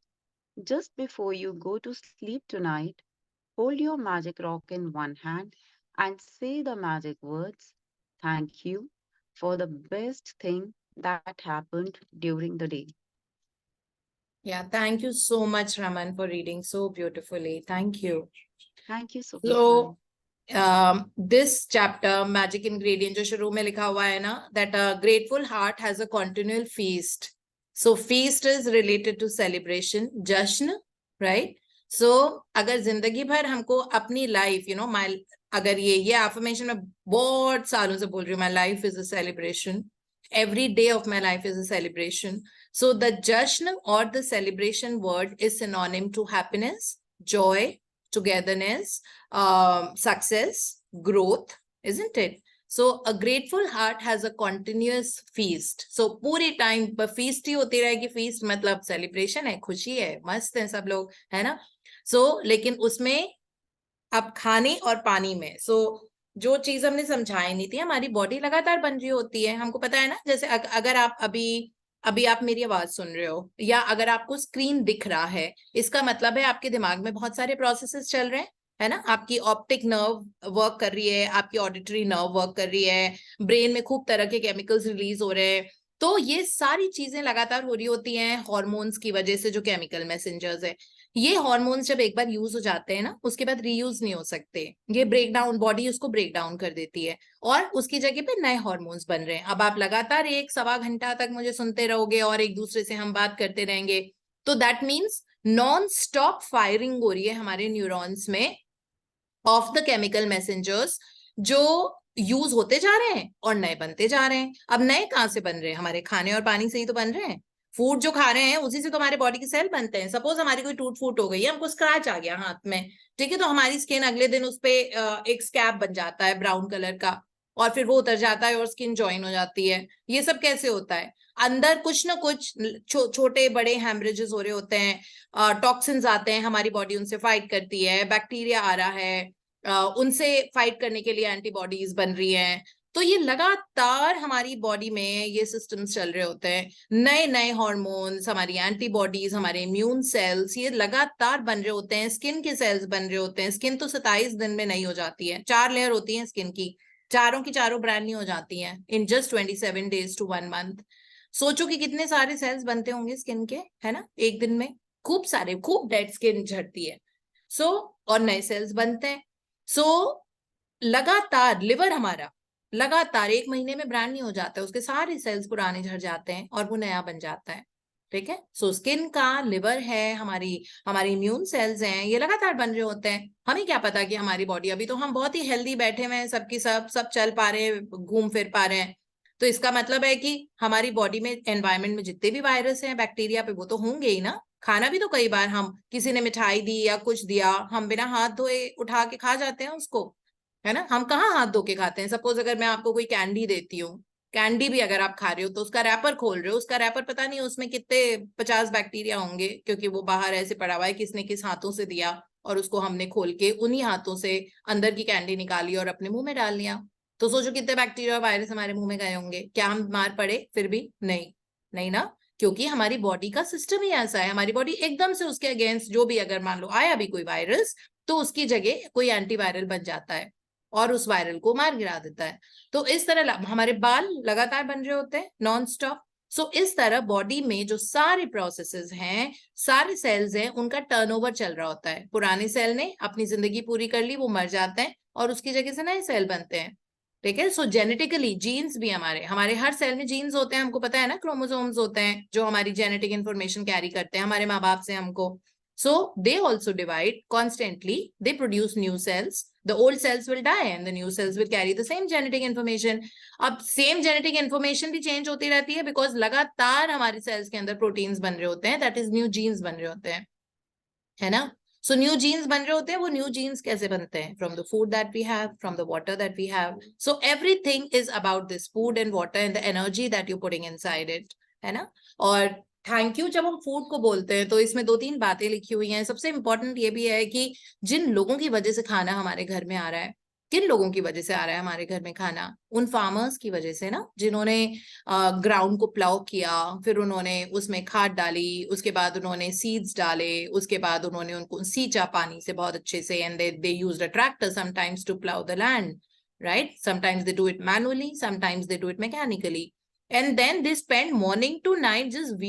just before you go to sleep tonight, hold your magic rock in one hand and say the magic words, thank you for the best thing that happened during the day. Yeah, thank you so much, Raman, for reading so beautifully. Thank you. Thank you so much. So, this chapter, magic ingredient, जो शुरू में लिखा हुआ है ना, that a grateful heart has a continual feast. So, feast is related to celebration, जश्न, right? So, अगर जिंदगी भर हमको अपनी life, you know, अगर ये affirmation मैं बहुत सालों से बोल रही हूँ, my life is a celebration. Every day of my life is a celebration. So, the jashn or the celebration word is synonym to happiness, joy, togetherness, success, growth, isn't it? So a grateful heart has a continuous feast. So पूरे time पर feast ही होती रहेगी. Feast मतलब celebration है, खुशी है, मस्त है सब लोग, है ना? So लेकिन उसमें अब खाने और पानी में, so जो चीज हमने समझाई नहीं थी, हमारी बॉडी लगातार बन रही होती है, हमको पता है ना. जैसे अगर आप अभी आप मेरी आवाज सुन रहे हो या अगर आपको स्क्रीन दिख रहा है, इसका मतलब है आपके दिमाग में बहुत सारे प्रोसेसेस चल रहे हैं, है ना? आपकी ऑप्टिक नर्व वर्क कर रही है, आपकी ऑडिटरी नर्व वर्क कर रही है, ब्रेन में खूब तरह के केमिकल्स रिलीज हो रहे हैं, तो ये सारी चीजें लगातार हो रही होती हैं हॉर्मोन्स की वजह से, जो केमिकल मैसेंजर्स है। ये हॉर्मोन्स जब एक बार यूज हो जाते हैं ना, उसके बाद रीयूज नहीं हो सकते। ये ब्रेक डाउन, बॉडी उसको ब्रेक डाउन कर देती है और उसकी जगह पे नए हॉर्मोन्स बन रहे हैं। अब आप लगातार 1-1.25 घंटा तक मुझे सुनते रहोगे और एक दूसरे से हम बात करते रहेंगे, तो that means non stop firing हो रही है हमारे न्यूरॉन्स में ऑफ द केमिकल मैसेंजर्स, जो यूज होते जा रहे हैं और नए बनते जा रहे हैं। अब नए कहाँ से बन रहे हैं? हमारे खाने और पानी से ही तो बन रहे हैं। फूड जो खा रहे हैं उसी से तो हमारे बॉडी के सेल बनते हैं। सपोज हमारी कोई टूट फूट हो गई है, हमको स्क्रैच आ गया हाथ में, ठीक है, तो हमारी स्किन अगले दिन उस पे एक स्कैब बन जाता है ब्राउन कलर का, और फिर वो उतर जाता है और स्किन ज्वाइन हो जाती है। ये सब कैसे होता है? अंदर कुछ ना कुछ छोटे बड़े हेमरेजेस हो रहे होते हैं, टॉक्सिन्स आते हैं, हमारी बॉडी उनसे फाइट करती है, बैक्टीरिया आ रहा है, उनसे फाइट करने के लिए एंटीबॉडीज बन रही हैं। तो ये लगातार हमारी बॉडी में ये सिस्टम्स चल रहे होते हैं, नए नए हॉर्मोन्स, हमारी एंटीबॉडीज, हमारे इम्यून सेल्स, ये लगातार बन रहे होते हैं। स्किन के सेल्स बन रहे होते हैं। स्किन तो 27 दिन में नहीं हो जाती है, 4 लेयर होती है स्किन की, चारों की चारों ब्रांड नहीं हो जाती हैं in just 27 days to 1 month। सोचो कि कितने सारे सेल्स बनते होंगे स्किन के, है ना, एक दिन में। खूब सारे, खूब डेड स्किन झड़ती है। और नए सेल्स बनते हैं। लगातार लिवर हमारा लगातार 1 महीने में ब्रांड नहीं हो जाता है, उसके सारे सेल्स पुराने झड़ जाते हैं और वो नया बन जाता है, ठीक है। स्किन का, लिवर है, हमारी इम्यून सेल्स हैं, ये लगातार बन रहे होते हैं। हमें क्या पता कि हमारी बॉडी, अभी तो हम बहुत ही हेल्दी बैठे हुए हैं, सबकी सब चल पा रहे हैं, घूम फिर पा रहे हैं, तो इसका मतलब है कि हमारी बॉडी में, एनवायरमेंट में जितने भी वायरस हैं, बैक्टीरिया पे, वो तो होंगे ही ना। खाना भी तो कई बार हम, किसी ने मिठाई दी या कुछ दिया, हम बिना हाथ धोए उठा के खा जाते हैं उसको, है ना। हम कहाँ हाथ धो के खाते हैं? सपोज अगर मैं आपको कोई कैंडी देती हूँ, कैंडी भी अगर आप खा रहे हो तो उसका रैपर खोल रहे हो, उसका रैपर पता नहीं उसमें कितने 50 बैक्टीरिया होंगे, क्योंकि वो बाहर ऐसे पड़ा हुआ है, किसने किस हाथों से दिया, और उसको हमने खोल के उन्हीं हाथों से अंदर की कैंडी निकाली और अपने मुंह में डाल लिया। तो सोचो कितने बैक्टीरिया और वायरस हमारे मुंह में गए होंगे। क्या हम बीमार पड़े फिर भी? नहीं, नहीं ना, क्योंकि हमारी बॉडी का सिस्टम ही ऐसा है। हमारी बॉडी एकदम से उसके अगेंस्ट जो भी, अगर मान लो आया भी कोई वायरस, तो उसकी जगह कोई एंटीवायरल बन जाता है और उस वायरल को मार गिरा देता है। तो इस तरह हमारे बाल लगातार बन रहे होते हैं नॉन स्टॉप। इस तरह बॉडी में जो सारे प्रोसेसेस हैं, सारे सेल्स हैं, उनका टर्नओवर चल रहा होता है। पुराने सेल ने अपनी जिंदगी पूरी कर ली, वो मर जाते हैं और उसकी जगह से नए सेल बनते हैं, ठीक है। जेनेटिकली जीन्स भी हमारे हर सेल में जीन्स होते हैं, हमको पता है ना, क्रोमोसोम्स होते हैं जो हमारी जेनेटिक इंफॉर्मेशन कैरी करते हैं हमारे माँ बाप से हमको। So they also divide constantly, they produce new cells, the old cells will die and the new cells will carry the same genetic information. अब same genetic information भी change होती रहती है, because लगातार हमारे cells के अंदर proteins बन रहे होते हैं, that is new genes बन रहे होते हैं, है ना। So new genes बन रहे होते हैं। वो new genes कैसे बनते हैं? From the food that we have, from the water that we have. So everything is about this food and water and the energy that you're putting inside it, है ना। और थैंक यू जब हम food को बोलते हैं तो इसमें 2-3 बातें लिखी हुई हैं। सबसे इंपॉर्टेंट ये भी है कि जिन लोगों की वजह से खाना हमारे घर में आ रहा है, किन लोगों की वजह से आ रहा है हमारे घर में खाना? उन फार्मर्स की वजह से ना, जिन्होंने ग्राउंड को प्लाउ किया, फिर उन्होंने उसमें खाद डाली, उसके बाद उन्होंने सीड्स डाले, उसके बाद उन्होंने उनको सींचा पानी से बहुत अच्छे से, and they used a tractor sometimes to plough the land, right. Sometimes they do it manually, sometimes they do it mechanically, and then they spend morning to night just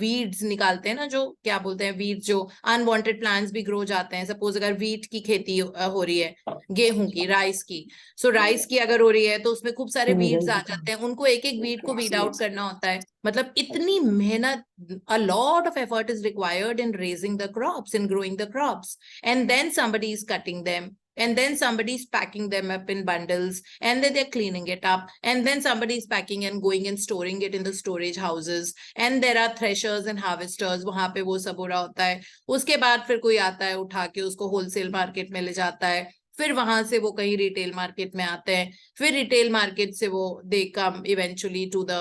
weeds निकालते हैं ना, जो क्या बोलते हैं, weeds, जो unwanted plants भी grow जाते हैं। सपोज अगर wheat की खेती हो रही है, गेहूं की, राइस की, राइस की अगर हो रही है तो उसमें खूब सारे weeds आ जाते हैं, उनको एक एक weed को weed out करना होता है। मतलब इतनी मेहनत, a lot of effort is required in raising the crops, in growing the crops, and then somebody is cutting them, and then somebody is packing them up in bundles, and then they're cleaning it up, and then somebody is packing and going and storing it in the storage houses, and there are threshers and harvesters, वहां पे वो सब हो रहा होता है। उसके बाद फिर कोई आता है, उठा के उसको होलसेल मार्केट में ले जाता है, फिर वहां से वो कहीं रिटेल मार्केट में आते हैं, फिर रिटेल मार्केट से वो they come eventually to the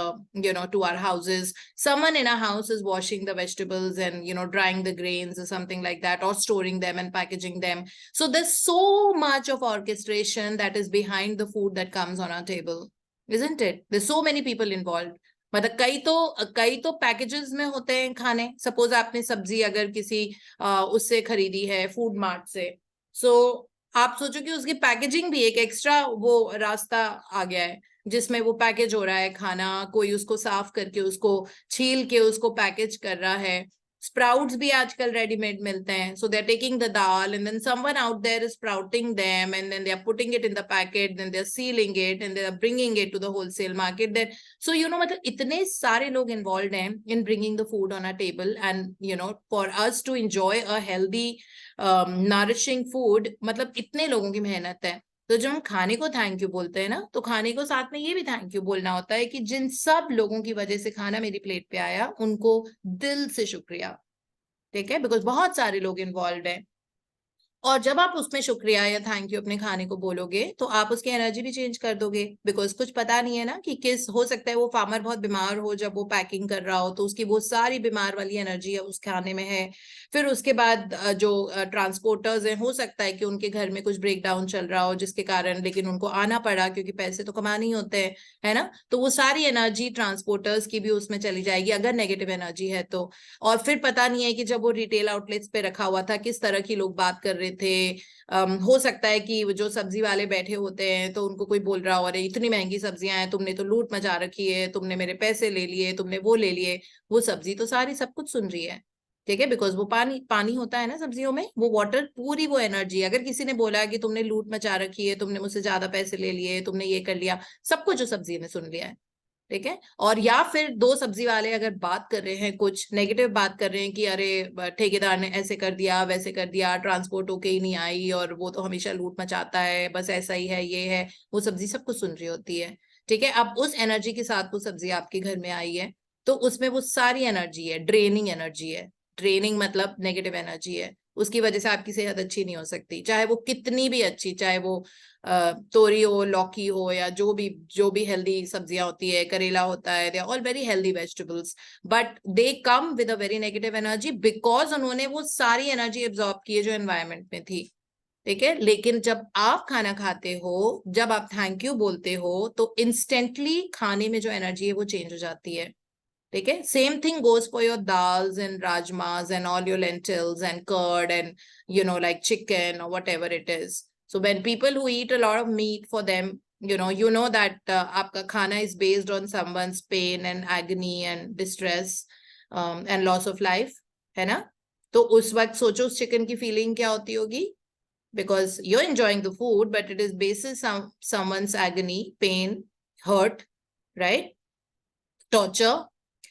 to our houses. Someone in our house is washing the vegetables and drying the grains or something like that, or storing them and packaging them. So there's so much of orchestration that is behind the food that comes on our table, isn't it? There's so many people involved. मतलब कई तो packages में होते हैं खाने। Suppose आपने सब्जी अगर किसी उससे खरीदी है, फूड मार्ट से, सो आप सोचो कि उसकी पैकेजिंग भी एक एक्स्ट्रा वो रास्ता आ गया है। जिसमें वो पैकेज हो रहा है खाना, कोई उसको साफ करके उसको छील के उसको पैकेज कर रहा है। स्प्राउट्स भी आजकल रेडीमेड मिलते हैं, so they are taking the dal and then someone out there is sprouting them and then they are putting it in the packet, then they are sealing it and they are bringing it to the wholesale market. Then so मतलब इतने सारे लोग involve हैं in bringing the food on a table and for us to enjoy a healthy nourishing food, मतलब इतने लोगों की मेहनत है। तो जब हम खाने को थैंक यू बोलते हैं ना, तो खाने को साथ में ये भी थैंक यू बोलना होता है कि जिन सब लोगों की वजह से खाना मेरी प्लेट पे आया, उनको दिल से शुक्रिया। ठीक है, बिकॉज बहुत सारे लोग इन्वॉल्व हैं। और जब आप उसमें शुक्रिया या थैंक यू अपने खाने को बोलोगे, तो आप उसकी एनर्जी भी चेंज कर दोगे, बिकॉज कुछ पता नहीं है ना कि किस, हो सकता है वो फार्मर बहुत बीमार हो जब वो पैकिंग कर रहा हो, तो उसकी वो सारी बीमार वाली एनर्जी है उस खाने में है। फिर उसके बाद जो ट्रांसपोर्टर्स हैं, हो सकता है कि उनके घर में कुछ ब्रेक डाउन चल रहा हो जिसके कारण, लेकिन उनको आना पड़ा क्योंकि पैसे तो कमाने ही होते हैं, है ना। तो वो सारी एनर्जी ट्रांसपोर्टर्स की भी उसमें चली जाएगी अगर नेगेटिव एनर्जी है तो। और फिर पता नहीं है कि जब वो रिटेल आउटलेट्स पे रखा हुआ था किस तरह की लोग बात कर रहे थे। हो सकता है कि जो सब्जी वाले बैठे होते हैं तो उनको कोई बोल रहा हो, अरे इतनी महंगी सब्जियां हैं, तुमने तो लूट मचा रखी है, तुमने मेरे पैसे ले लिए, तुमने वो ले लिए। वो सब्जी तो सारी सब कुछ सुन रही है, ठीक है, बिकॉज वो पानी पानी होता है ना सब्जियों में, वो वाटर, पूरी वो एनर्जी। अगर किसी ने बोला कि तुमने लूट मचा रखी है, तुमने मुझसे ज्यादा पैसे ले लिए, तुमने ये कर लिया, सब कुछ जो सब्जी ने सुन लिया है। ठीक है। और या फिर दो सब्जी वाले अगर बात कर रहे हैं, कुछ नेगेटिव बात कर रहे हैं कि अरे ठेकेदार ने ऐसे कर दिया, वैसे कर दिया, ट्रांसपोर्ट होके ही नहीं आई, और वो तो हमेशा लूट मचाता है, बस ऐसा ही है, ये है, वो सब्जी सब कुछ सुन रही होती है। ठीक है। अब उस एनर्जी के साथ वो सब्जी आपके घर में आई है, तो उसमें वो सारी एनर्जी है, ड्रेनिंग एनर्जी है। ड्रेनिंग मतलब नेगेटिव एनर्जी है, उसकी वजह से आपकी सेहत अच्छी नहीं हो सकती, चाहे वो कितनी भी अच्छी, चाहे वो तोरी हो, लौकी हो, या जो भी हेल्दी सब्जियां होती है, करेला होता है, they are all very healthy vegetables, but they come with a very negative energy, because उन्होंने वो सारी एनर्जी एब्जॉर्ब की है जो एनवायरमेंट में थी। ठीक है। लेकिन जब आप खाना खाते हो, जब आप थैंक यू बोलते हो, तो इंस्टेंटली खाने में जो एनर्जी है वो चेंज हो जाती है। ठीक है। Same thing goes for your dals and rajmas and all your lentils and curd and like chicken or whatever it is. So when people who eat a lot of meat, for them, that आपका खाना is based on someone's pain and agony and distress and loss of life, है ना। तो उस वक्त सोचो उस chicken की फीलिंग क्या होती होगी, because you're enjoying the food, but it is basis someone's agony, pain, hurt, right, torture.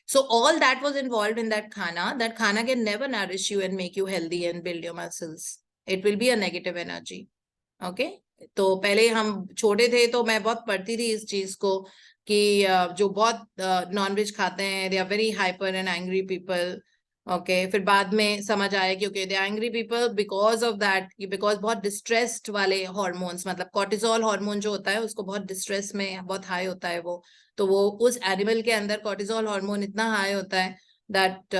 So all that was involved in that khana. That khana can never nourish you and make you healthy and build your muscles. It will be a negative energy. Okay? तो पहले हम छोटे थे तो मैं बहुत पढ़ती थी इस चीज को कि जो बहुत नॉनवेज खाते हैं, they are very hyper and angry people. Okay, फिर बाद में समझ आया कि okay, they are angry people because of that, because बहुत डिस्ट्रेस्ड वाले हॉर्मोन्स, मतलब कॉर्टिसोल हार्मोन जो होता है उसको बहुत डिस्ट्रेस में बहुत हाई होता है वो, तो वो उस एनिमल के अंदर कॉर्टिसोल हार्मोन इतना हाई होता है दैट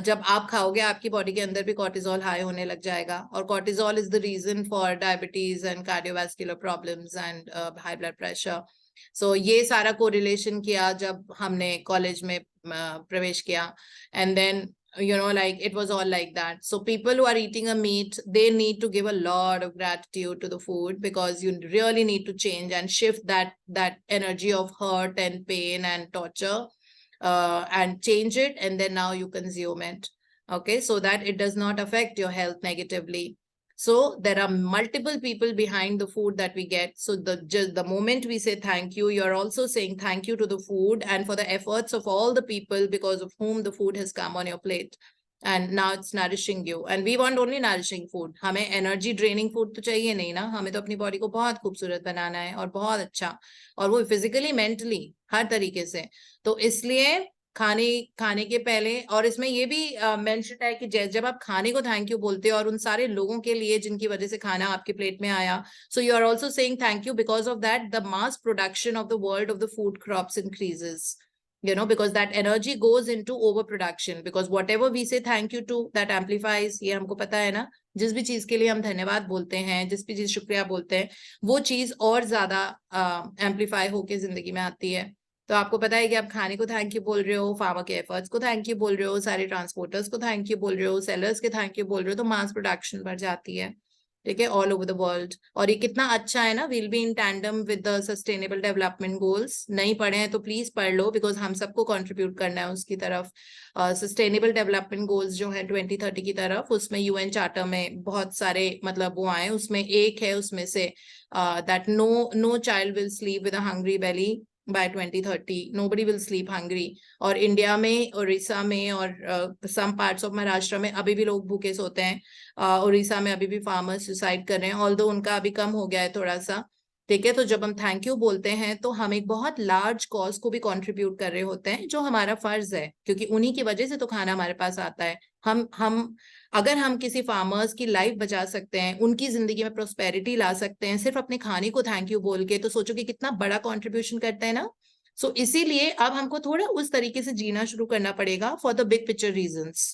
जब आप खाओगे आपकी बॉडी के अंदर भी कॉर्टिसोल हाई होने लग जाएगा। और cortisol is the reason for diabetes and cardiovascular problems and high blood pressure. So ये सारा कोरिलेशन किया जब हमने कॉलेज में प्रवेश किया, and then like it was all like that. So people who are eating a meat, they need to give a lot of gratitude to the food, because you really need to change and shift that energy of hurt and pain and torture and change it, and then now you consume it, okay, so that it does not affect your health negatively. So there are multiple people behind the food that we get. So just the moment we say thank you, you're also saying thank you to the food and for the efforts of all the people because of whom the food has come on your plate, and now it's nourishing you. And we want only nourishing food. हमें energy draining food तो चाहिए नहीं ना, हमें तो अपनी body को बहुत खूबसूरत बनाना है और बहुत अच्छा, और वो physically mentally हर तरीके से। तो इसलिए खाने के पहले, और इसमें ये भी मेंशन है कि जब आप खाने को थैंक यू बोलते हो और उन सारे लोगों के लिए जिनकी वजह से खाना आपके प्लेट में आया, so you are also saying thank you, because of that the mass production of the world of the food crops increases, because that energy goes into overproduction, because whatever we say thank you to, that amplifies. ये हमको पता है ना, जिस भी चीज के लिए हम धन्यवाद बोलते हैं, जिस भी चीज शुक्रिया बोलते हैं, वो चीज और ज्यादा एम्पलीफाई होके जिंदगी में आती है। तो आपको पता है कि आप खाने को थैंक यू बोल रहे हो, फार्मर के एफर्ट्स को थैंक यू बोल रहे हो, सारे ट्रांसपोर्टर्स को थैंक यू बोल रहे हो, सेलर्स के थैंक यू बोल रहे हो, तो मास प्रोडक्शन बढ़ जाती है। ठीक है, ऑल ओवर द वर्ल्ड। और ये कितना अच्छा है ना, will be in tandem with the sustainable development goals. नहीं पढ़े हैं तो प्लीज पढ़ लो, बिकॉज हम सबको कंट्रीब्यूट करना है उसकी तरफ। सस्टेनेबल डेवलपमेंट गोल्स जो है 2030 की तरफ, उसमें यूएन चार्टर में बहुत सारे मतलब वो आए, उसमें एक है उसमें से that no child will sleep with a hungry belly by 2030, nobody will sleep hungry। और इंडिया में, उड़ीसा में और some parts of महाराष्ट्र में अभी भी लोग भूखे सोते हैं। उड़ीसा में अभी भी फार्मर्स सुसाइड कर रहे हैं, ऑल्दो उनका अभी कम हो गया है थोड़ा सा। ठीक है, तो जब हम थैंक यू बोलते हैं तो हम एक बहुत लार्ज कॉज को भी कंट्रीब्यूट कर रहे होते हैं, जो हमारा फर्ज है, क्योंकि उन्हीं की वजह से तो खाना हमारे पास आता है। हम अगर हम किसी फार्मर्स की लाइफ बचा सकते हैं, उनकी जिंदगी में प्रोस्पेरिटी ला सकते हैं सिर्फ अपने खाने को थैंक यू बोल के, तो सोचो कि कितना बड़ा कंट्रीब्यूशन करते हैं ना। सो इसीलिए अब हमको थोड़ा उस तरीके से जीना शुरू करना पड़ेगा, for the big picture reasons,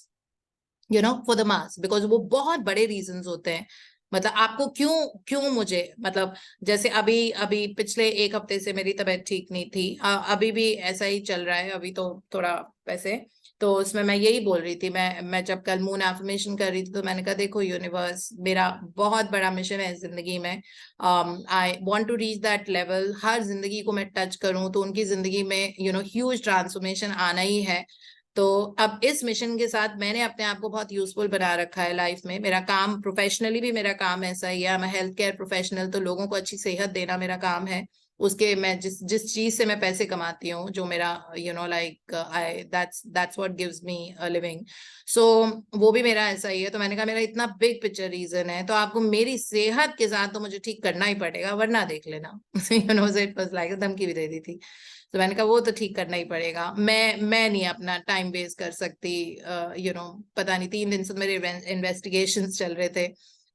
you know, for the mass, because वो बहुत बड़े रीजंस होते हैं। मतलब आपको क्यों क्यों मुझे, मतलब जैसे अभी अभी पिछले एक हफ्ते से मेरी तबीयत ठीक नहीं थी, अभी भी ऐसा ही चल रहा है, अभी तो थोड़ा वैसे। तो उसमें मैं यही बोल रही थी, मैं जब कल मून एफर्मेशन कर रही थी, तो मैंने कहा देखो यूनिवर्स, मेरा बहुत बड़ा मिशन है जिंदगी में। I want to reach that level, हर जिंदगी को मैं टच करूं तो उनकी जिंदगी में यू नो ह्यूज ट्रांसफॉर्मेशन आना ही है। तो अब इस मिशन के साथ मैंने अपने आप को बहुत यूजफुल बना रखा है लाइफ में। मेरा काम प्रोफेशनली भी, मेरा काम ऐसा ही है, मैं हेल्थ केयर प्रोफेशनल, तो लोगों को अच्छी सेहत देना मेरा काम है। उसके मैं जिस चीज से मैं पैसे कमाती हूँ, जो मेरा you know like I that's what gives me a living, so वो भी मेरा ऐसा ही है। तो मैंने कहा मेरा इतना बिग पिक्चर रीजन है, तो आपको मेरी सेहत के साथ तो मुझे ठीक करना ही पड़ेगा, वरना देख लेना। You know, it was like धमकी भी दे दी थी। तो मैंने कहा वो तो ठीक करना ही पड़ेगा, मैं नहीं अपना टाइम वेस्ट कर सकती। यू नो, पता नहीं 3 दिन से मेरे इन्वेस्टिगेशंस चल रहे थे,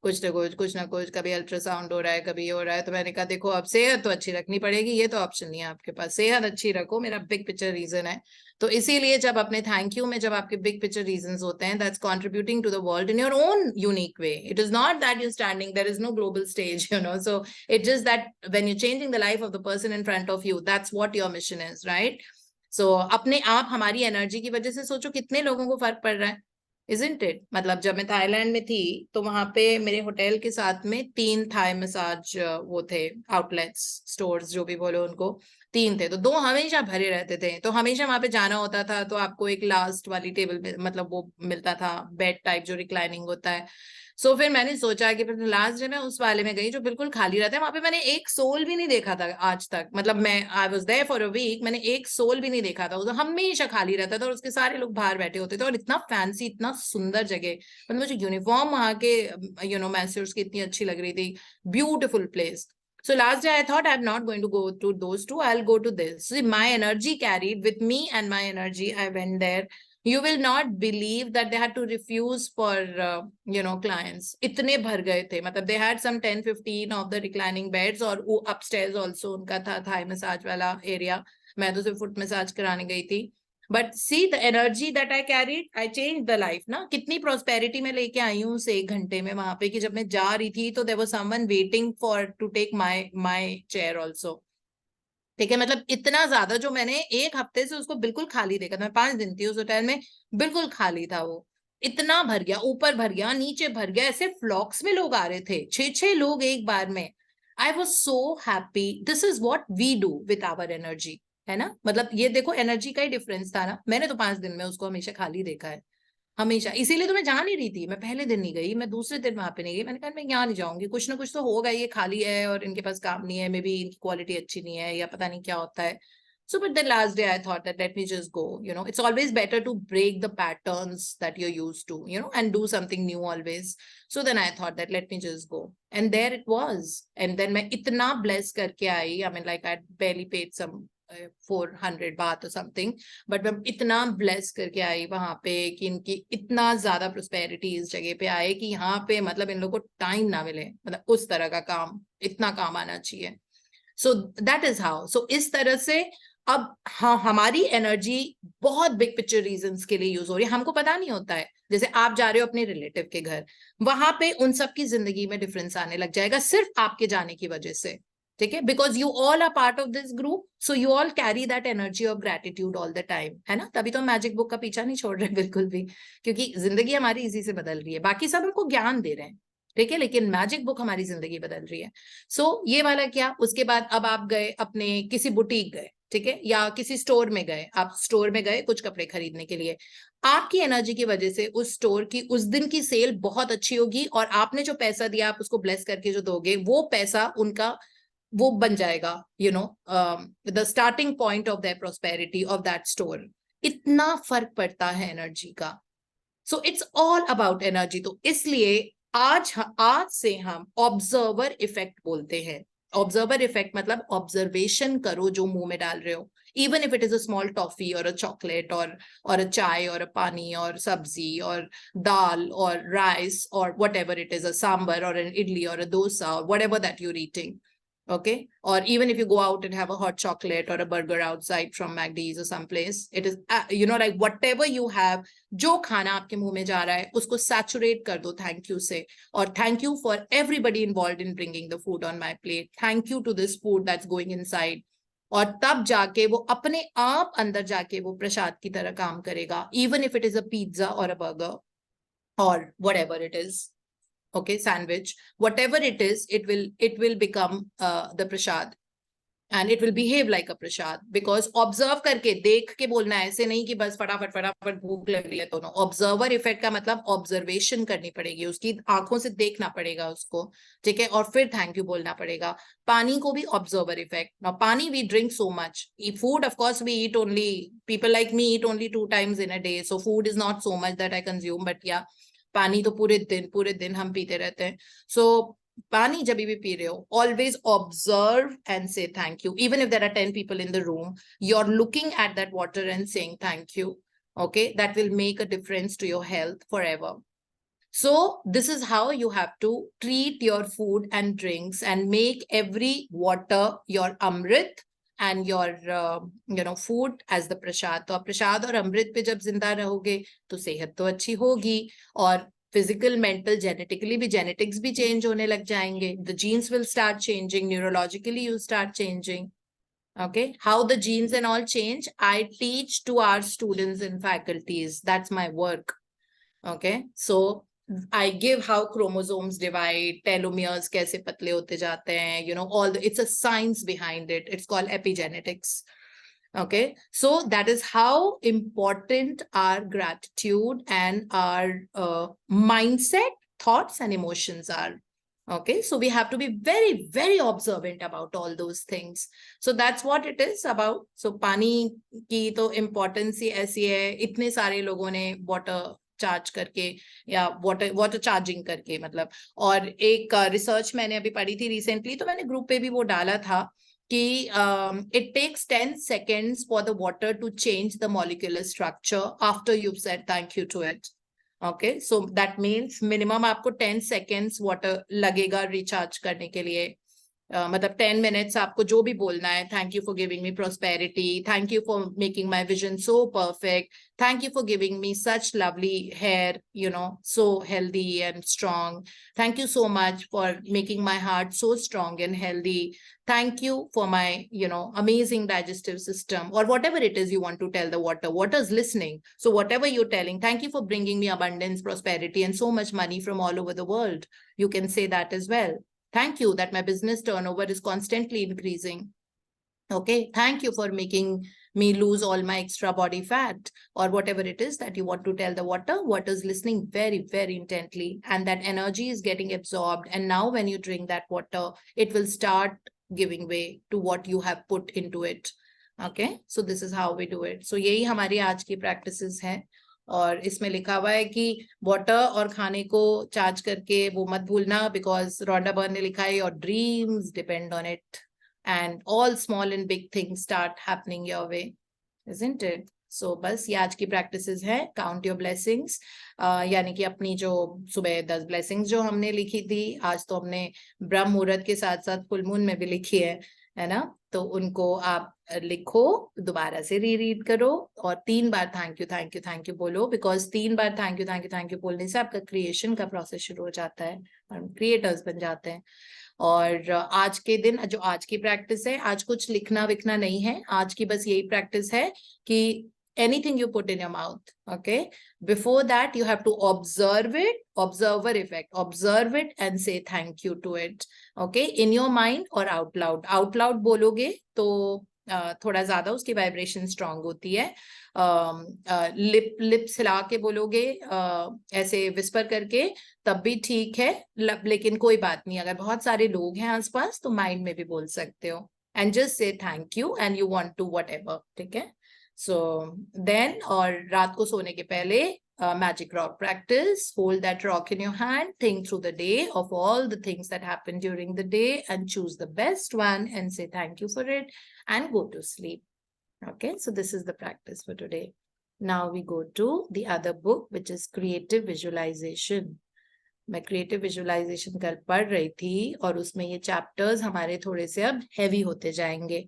कुछ ना कुछ, कभी अल्ट्रासाउंड हो रहा है, कभी ये हो रहा है। तो मैंने कहा देखो अब सेहत तो अच्छी रखनी पड़ेगी, ये तो ऑप्शन नहीं है आपके पास, सेहत अच्छी रखो, मेरा बिग पिक्चर रीजन है। तो इसीलिए जब अपने थैंक यू में जब आपके बिग पिक्चर रीजंस होते हैं, that's contributing to the world in your own unique way. It is not that you standing, there is no global stage, you know, so it just that when you changing the life of the person in front of you, that's what your mission is, right? So अपने आप, हमारी energy की वजह से सोचो कितने लोगों को फर्क पड़ रहा है, isn't it? मतलब जब मैं थाईलैंड में थी, तो वहां पे मेरे होटल के साथ में 3 थाई मसाज वो थे, आउटलेट्स, स्टोर्स जो भी बोलो उनको, 3 थे। तो 2 हमेशा भरे रहते थे, तो हमेशा वहां पे जाना होता था, तो आपको एक लास्ट वाली टेबल पे मतलब वो मिलता था, बेड टाइप जो रिक्लाइनिंग होता है। सो फिर मैंने सोचा कि फिर लास्ट डे मैं उस वाले में गई जो बिल्कुल खाली रहता है। वहां पे मैंने एक सोल भी नहीं देखा था आज तक, मतलब मैं I was there for a week, मैंने एक सोल भी नहीं देखा था, वो हमेशा खाली रहता था और उसके सारे लोग बाहर बैठे होते थे। और इतना फैंसी, इतना सुंदर जगह, मतलब मुझे यूनिफॉर्म वहां के यू नो मैस्टर्स की इतनी अच्छी लग रही थी, beautiful place. So last day I thought I'm not going to go to those 2, I'll go to this. So my energy carried with me, and my energy, I went there. You will not believe that they had to refuse for you know clients. इतने भर गए थे, मतलब they had some 10-15 of the reclining beds, और वो upstairs also उनका था Thai massage वाला एरिया। मैं तो सिर्फ फुट मसाज कराने गई थी। But see the energy that I carried, I change the life ना। कितनी प्रोस्पेरिटी में लेके आई हूँ उस 1 घंटे में वहां पे, कि जब मैं जा रही थी तो there was someone waiting for to take my chair also. ठीक है, मतलब इतना ज्यादा, जो मैंने 1 हफ्ते से उसको बिल्कुल खाली देखा था। मैं 5 दिन थी उस होटल में, बिल्कुल खाली था वो, इतना भर गया, ऊपर भर गया, नीचे भर गया, ऐसे फ्लॉक्स में लोग आ रहे थे, 6-6 लोग एक बार में। I was so happy. This is what we do with our energy, है ना? मतलब ये देखो एनर्जी का ही डिफरेंस था ना। मैंने तो 5 दिन में उसको हमेशा खाली देखा है, हमेशा। इसीलिए तो मैं जा नहीं रही थी, मैं पहले दिन नहीं गई, मैं दूसरे दिन वहां पे नहीं गई। मैंने कहा मैं यहाँ नहीं जाऊंगी, कुछ ना कुछ तो होगा, ये खाली है और इनके पास काम नहीं है, मे बी इनकी क्वालिटी अच्छी नहीं है, या पता नहीं क्या होता है। So, but the last day I thought that let me just go. You know, it's always better to break the patterns that you're used to, you know, and do something new always. So then I thought that let me just go. And there it was. And then मैं इतना bless करके आई, I mean, like I barely paid some 400 baht or something. But मैं इतना bless करके आई वहां पे, कि इनकी इतना ज्यादा prosperity इस जगह पे आए, कि यहाँ पे मतलब इन लोगों को टाइम ना मिले, मतलब उस तरह का काम, इतना काम आना चाहिए। So that is how. So इस तरह से अब हाँ, हमारी एनर्जी बहुत बिग पिक्चर रीजंस के लिए यूज हो रही है, हमको पता नहीं होता है। जैसे आप जा रहे हो अपने रिलेटिव के घर, वहां पे उन सब की जिंदगी में डिफरेंस आने लग जाएगा सिर्फ आपके जाने की वजह से। ठीक है, because you all are part of this group, so you all carry that energy of gratitude all the time, है ना? तभी तो हम मैजिक बुक का पीछा नहीं छोड़ रहे बिल्कुल भी, क्योंकि जिंदगी हमारी इसी से बदल रही है। बाकी सब हमको ज्ञान दे रहे हैं, ठीक है, लेकिन मैजिक बुक हमारी जिंदगी बदल रही है। सो ये वाला क्या, उसके बाद अब आप गए अपने किसी बुटीक गए, ठीक है, या किसी स्टोर में गए, आप स्टोर में गए कुछ कपड़े खरीदने के लिए, आपकी एनर्जी की वजह से उस स्टोर की उस दिन की सेल बहुत अच्छी होगी, और आपने जो पैसा दिया आप उसको ब्लेस करके जो दोगे, वो पैसा उनका वो बन जाएगा, you know, the starting point of that prosperity of that store. इतना फर्क पड़ता है एनर्जी का। So it's all about energy. तो इसलिए आज से हम ऑब्जर्वर इफेक्ट बोलते हैं। ऑब्जर्वर इफेक्ट मतलब ऑब्जर्वेशन करो जो मुंह में डाल रहे हो, even if it is a small toffee और अ चॉकलेट और अ चाय और अ पानी और सब्जी और दाल और राइस और वट एवर इट इज, अ सांबर और एन इडली और अ डोसा और what ever that you're eating, okay, or even if you go out and have a hot chocolate or a burger outside from McD's or someplace, it is you know, like whatever you have, जो खाना आपके मुंह में जा रहा है उसको saturate कर दो थैंक यू से, और thank you for everybody involve in bringing the food on my plate, thank you to this food that's going inside, और तब जाके वो अपने आप अंदर जाके वो प्रसाद की तरह काम करेगा, even if it is a pizza और अ बर्गर और whatever it is, okay, sandwich, whatever it is, it will become the prasad, and it will behave like a prasad, because observe करके देख के बोलना है, ऐसे नहीं कि बस फटाफट फटाफट भूख लग रही है तो नो। ऑब्जर्वर इफेक्ट का मतलब ऑब्जर्वेशन करनी पड़ेगी, उसकी आंखों से देखना पड़ेगा उसको, ठीक है, और फिर थैंक यू बोलना पड़ेगा। पानी को भी ऑब्जर्वर इफेक्ट। नाउ पानी we drink so much, food of course we eat only, people like me eat only 2 times in a day, so food is not so much that I consume, but yeah, पानी तो पूरे दिन हम पीते रहते हैं। सो पानी जब भी पी रहे हो, always observe and say thank you, even if there are 10 people in the room, you're looking at that water and saying thank you, okay, that will make a difference to your health forever. So this is how you have to treat your food and drinks and make every water your amrit and your you know, food as the prasad. तो प्रसाद और अमृत पे जब जिंदा रहोगे तो सेहत तो अच्छी होगी, और फिजिकल मेंटल जेनेटिकली भी, जेनेटिक्स भी चेंज होने लग जाएंगे, the genes will start changing, neurologically you start changing, okay, how the genes and all change, I teach to our students in faculties, that's my work, okay, so I give how chromosomes divide, telomeres कैसे पतले होते जाते हैं, you know, all the, it's a science behind it, it's called epigenetics, okay, so that is how important our gratitude and our mindset, thoughts and emotions are. Okay, so we have to be very very observant about all those things. So that's what it is about. So पानी की तो importance ही ऐसी है, इतने सारे लोगों ने water charge करके या वाटर चार्जिंग करके, मतलब, और एक रिसर्च मैंने अभी पढ़ी थी रिसेंटली, तो मैंने ग्रुप पे भी वो डाला था कि it takes 10 seconds for the water to change the molecular structure after you've said thank you to it. Okay, so that means minimum आपको 10 seconds water लगेगा recharge करने के लिए। मतलब 10 minutes आपको जो भी बोलना है, thank you for giving me prosperity, thank you for making my vision so perfect, thank you for giving me such lovely hair, you know, so healthy and strong, thank you so much for making my heart so strong and healthy, thank you for my, you know, amazing digestive system, or whatever it is you want to tell the water. Water is listening. So whatever you're telling, thank you for bringing me abundance, prosperity, and so much money from all over the world. You can say that as well. Thank you that my business turnover is constantly increasing. Okay, thank you for making me lose all my extra body fat, or whatever it is that you want to tell the water. Water is listening very, very intently, and that energy is getting absorbed. And now when you drink that water, it will start giving way to what you have put into it. Okay, so this is how we do it. So यही हमारी आज की practices हैं, और इसमें लिखा हुआ है कि वाटर और खाने को चार्ज करके वो मत भूलना, बिकॉज रोंडा बर्न ने लिखा है your dreams depend on it, and all small and big things start happening your way, isn't it? So बस ये आज की practices है, count your blessings, यानी कि अपनी जो सुबह 10 blessings जो हमने लिखी थी, आज तो हमने ब्रह्म मुहूर्त के साथ साथ फुल मून में भी लिखी है ना, तो उनको आप लिखो, दोबारा से रीड करो, और 3 बार थैंक यू बोलो, बिकॉज 3 बार थैंक यू बोलने से आपका क्रिएशन का प्रोसेस शुरू हो जाता है, और क्रिएटर्स बन जाते हैं। और आज के दिन जो आज की प्रैक्टिस है, आज कुछ लिखना विखना नहीं है, आज की बस यही प्रैक्टिस है कि anything you put in your mouth. Okay. Before that, you have to observe it, observer effect, observe it and say thank you to it. Okay. In your mind or out loud. Out loud बोलोगे तो थोड़ा ज्यादा उसकी vibration strong होती है. Lips हिला के बोलोगे ऐसे विस्पर करके तब भी ठीक है, लेकिन कोई बात नहीं, अगर बहुत सारे लोग हैं आसपास तो माइंड में भी बोल सकते हो. And just say thank you and you want to whatever. ठीक है. सो देन, और रात को सोने के पहले magic rock practice, hold that rock in your hand, think through the day of all the things that happened during the day and choose the best one and say thank you for it and go to sleep. Okay, so this is the practice for today. Now we go to the other book, which is creative visualization. मैं creative visualization कल पढ़ रही थी और उसमें ये chapters हमारे थोड़े से अब heavy होते जाएंगे.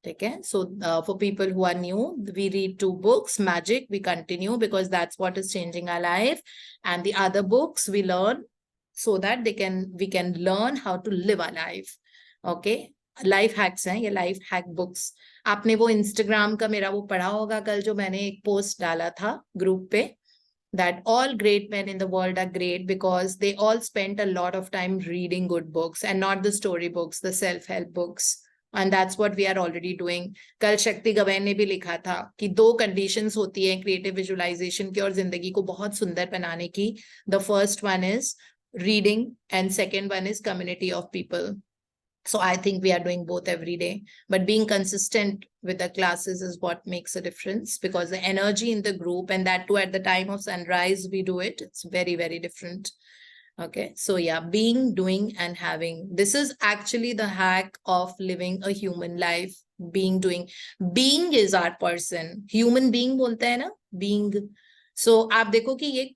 Okay, so for people who are new, we read 2 books. Magic, we continue because that's what is changing our life, and the other books we learn so that we can learn how to live our life. Okay, life hacks हैं ये, life hack books. आपने वो Instagram का मेरा वो पढ़ा होगा कल जो मैंने एक post डाला था group पे, that all great men in the world are great because they all spent a lot of time reading good books and not the story books, the self-help books. And that's what we are already doing. कल शक्ति गवैन ने भी लिखा था कि 2 conditions होती हैं creative visualization की और जिंदगी को बहुत सुंदर बनाने की. The first one is reading and second one is community of people. So I think we are doing both every day, but being consistent with the classes is what makes a difference, because the energy in the group, and that too at the time of sunrise we do it, it's very, very different. Okay, so yeah, being, doing and having. This is actually the hack of living a human life. Being, doing. Being is our person. Human being बोलते हैं ना, being. So आप देखो कि ये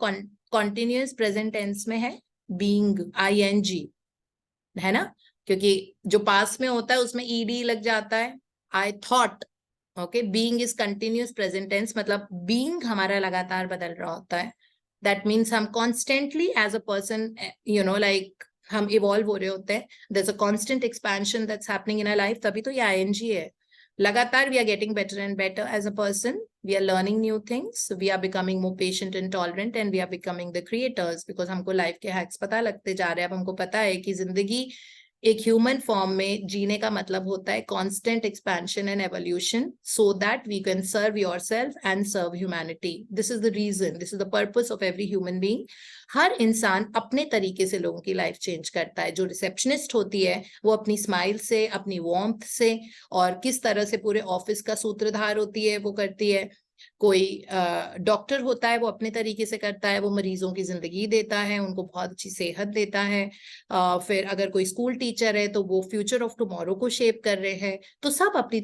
continuous present tense में है, being, ing, है ना, क्योंकि जो पास में होता है उसमें ed लग जाता है. I thought. Okay, being is continuous present tense, मतलब being हमारा लगातार बदल रहा होता है. That means हम constantly as a person, you know, like हम evolve हो रहे होते हैं. There's a constant expansion that's happening in our life. तभी तो ये ing है. लगातार we are getting better and better as a person. We are learning new things. We are becoming more patient and tolerant, and we are becoming the creators because हमको life के hacks पता लगते जा रहे हैं. अब हमको पता है कि जिंदगी एक ह्यूमन फॉर्म में जीने का मतलब होता है constant expansion and evolution, so that we can serve yourself and serve humanity. This is the reason, this is the purpose of every human being. हर इंसान अपने तरीके से लोगों की लाइफ चेंज करता है. जो रिसेप्शनिस्ट होती है वो अपनी स्माइल से, अपनी वार्मथ से, और किस तरह से पूरे ऑफिस का सूत्रधार होती है वो करती है. कोई डॉक्टर होता है वो अपने तरीके से करता है, वो मरीजों की जिंदगी देता है, उनको बहुत अच्छी सेहत देता है. फिर अगर कोई स्कूल टीचर है तो वो फ्यूचर ऑफ टुमारो को शेप कर रहे हैं. तो सब अपनी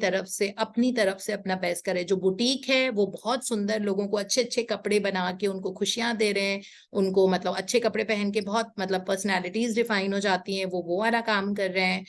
तरफ से अपना बेस्ट करे. जो बुटीक है वो बहुत सुंदर लोगों को अच्छे अच्छे कपड़े बना के उनको खुशियां दे रहे हैं, उनको मतलब अच्छे कपड़े पहन के बहुत मतलब पर्सनैलिटीज डिफाइन हो जाती हैं, वो वाला काम कर रहे हैं.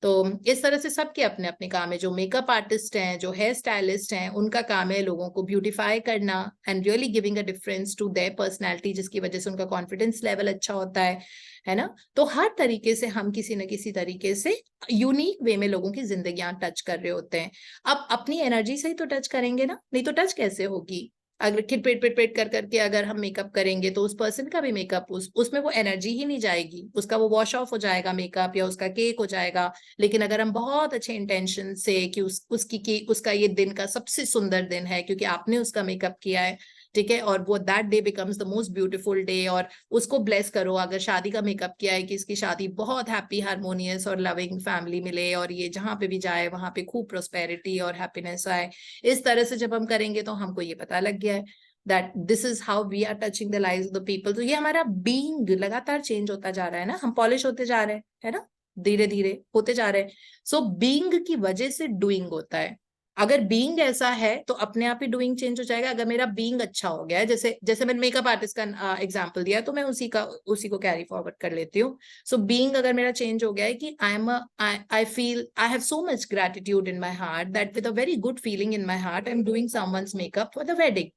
तो इस तरह से सबके अपने अपने काम है. जो मेकअप आर्टिस्ट हैं, जो हेयर स्टाइलिस्ट हैं, उनका काम है लोगों को ब्यूटीफाई करना and really giving a difference to their personality, जिसकी वजह से उनका कॉन्फिडेंस लेवल अच्छा होता है ना. तो हर तरीके से हम किसी न किसी तरीके से यूनिक वे में लोगों की जिंदगियां टच कर रहे होते हैं. अब अपनी एनर्जी से ही तो टच करेंगे ना, नहीं तो टच कैसे होगी. अगर पेट कर करके अगर हम मेकअप करेंगे तो उस पर्सन का भी मेकअप उसमें वो एनर्जी ही नहीं जाएगी, उसका वो वॉश ऑफ हो जाएगा मेकअप, या उसका केक हो जाएगा. लेकिन अगर हम बहुत अच्छे इंटेंशन से कि उसका ये दिन का सबसे सुंदर दिन है क्योंकि आपने उसका मेकअप किया है, ठीक है, और वो that day becomes the most beautiful day, और उसको ब्लेस करो. अगर शादी का मेकअप किया है कि इसकी शादी बहुत हैप्पी, हार्मोनियस और लविंग फैमिली मिले, और ये जहां पे भी जाए वहां पे खूब प्रोस्पेरिटी और हैप्पीनेस आए. इस तरह से जब हम करेंगे तो हमको ये पता लग गया है that this is how we are touching the lives of the people. तो ये हमारा बीइंग लगातार चेंज होता जा रहा है ना, हम पॉलिश होते जा रहे हैं, है ना, धीरे धीरे होते जा रहे हैं. सो बीइंग की वजह से डूइंग होता है. अगर बीइंग ऐसा है तो अपने आप ही डूइंग चेंज हो जाएगा. अगर मेरा बीइंग अच्छा हो गया है, जैसे मैंने मेकअप आर्टिस्ट का एग्जांपल दिया, तो मैं उसी को कैरी फॉरवर्ड कर लेती हूँ. सो बीइंग अगर मेरा चेंज हो गया है कि I feel I have so much gratitude in my heart that with a very good feeling in my heart I am doing someone's makeup for the wedding.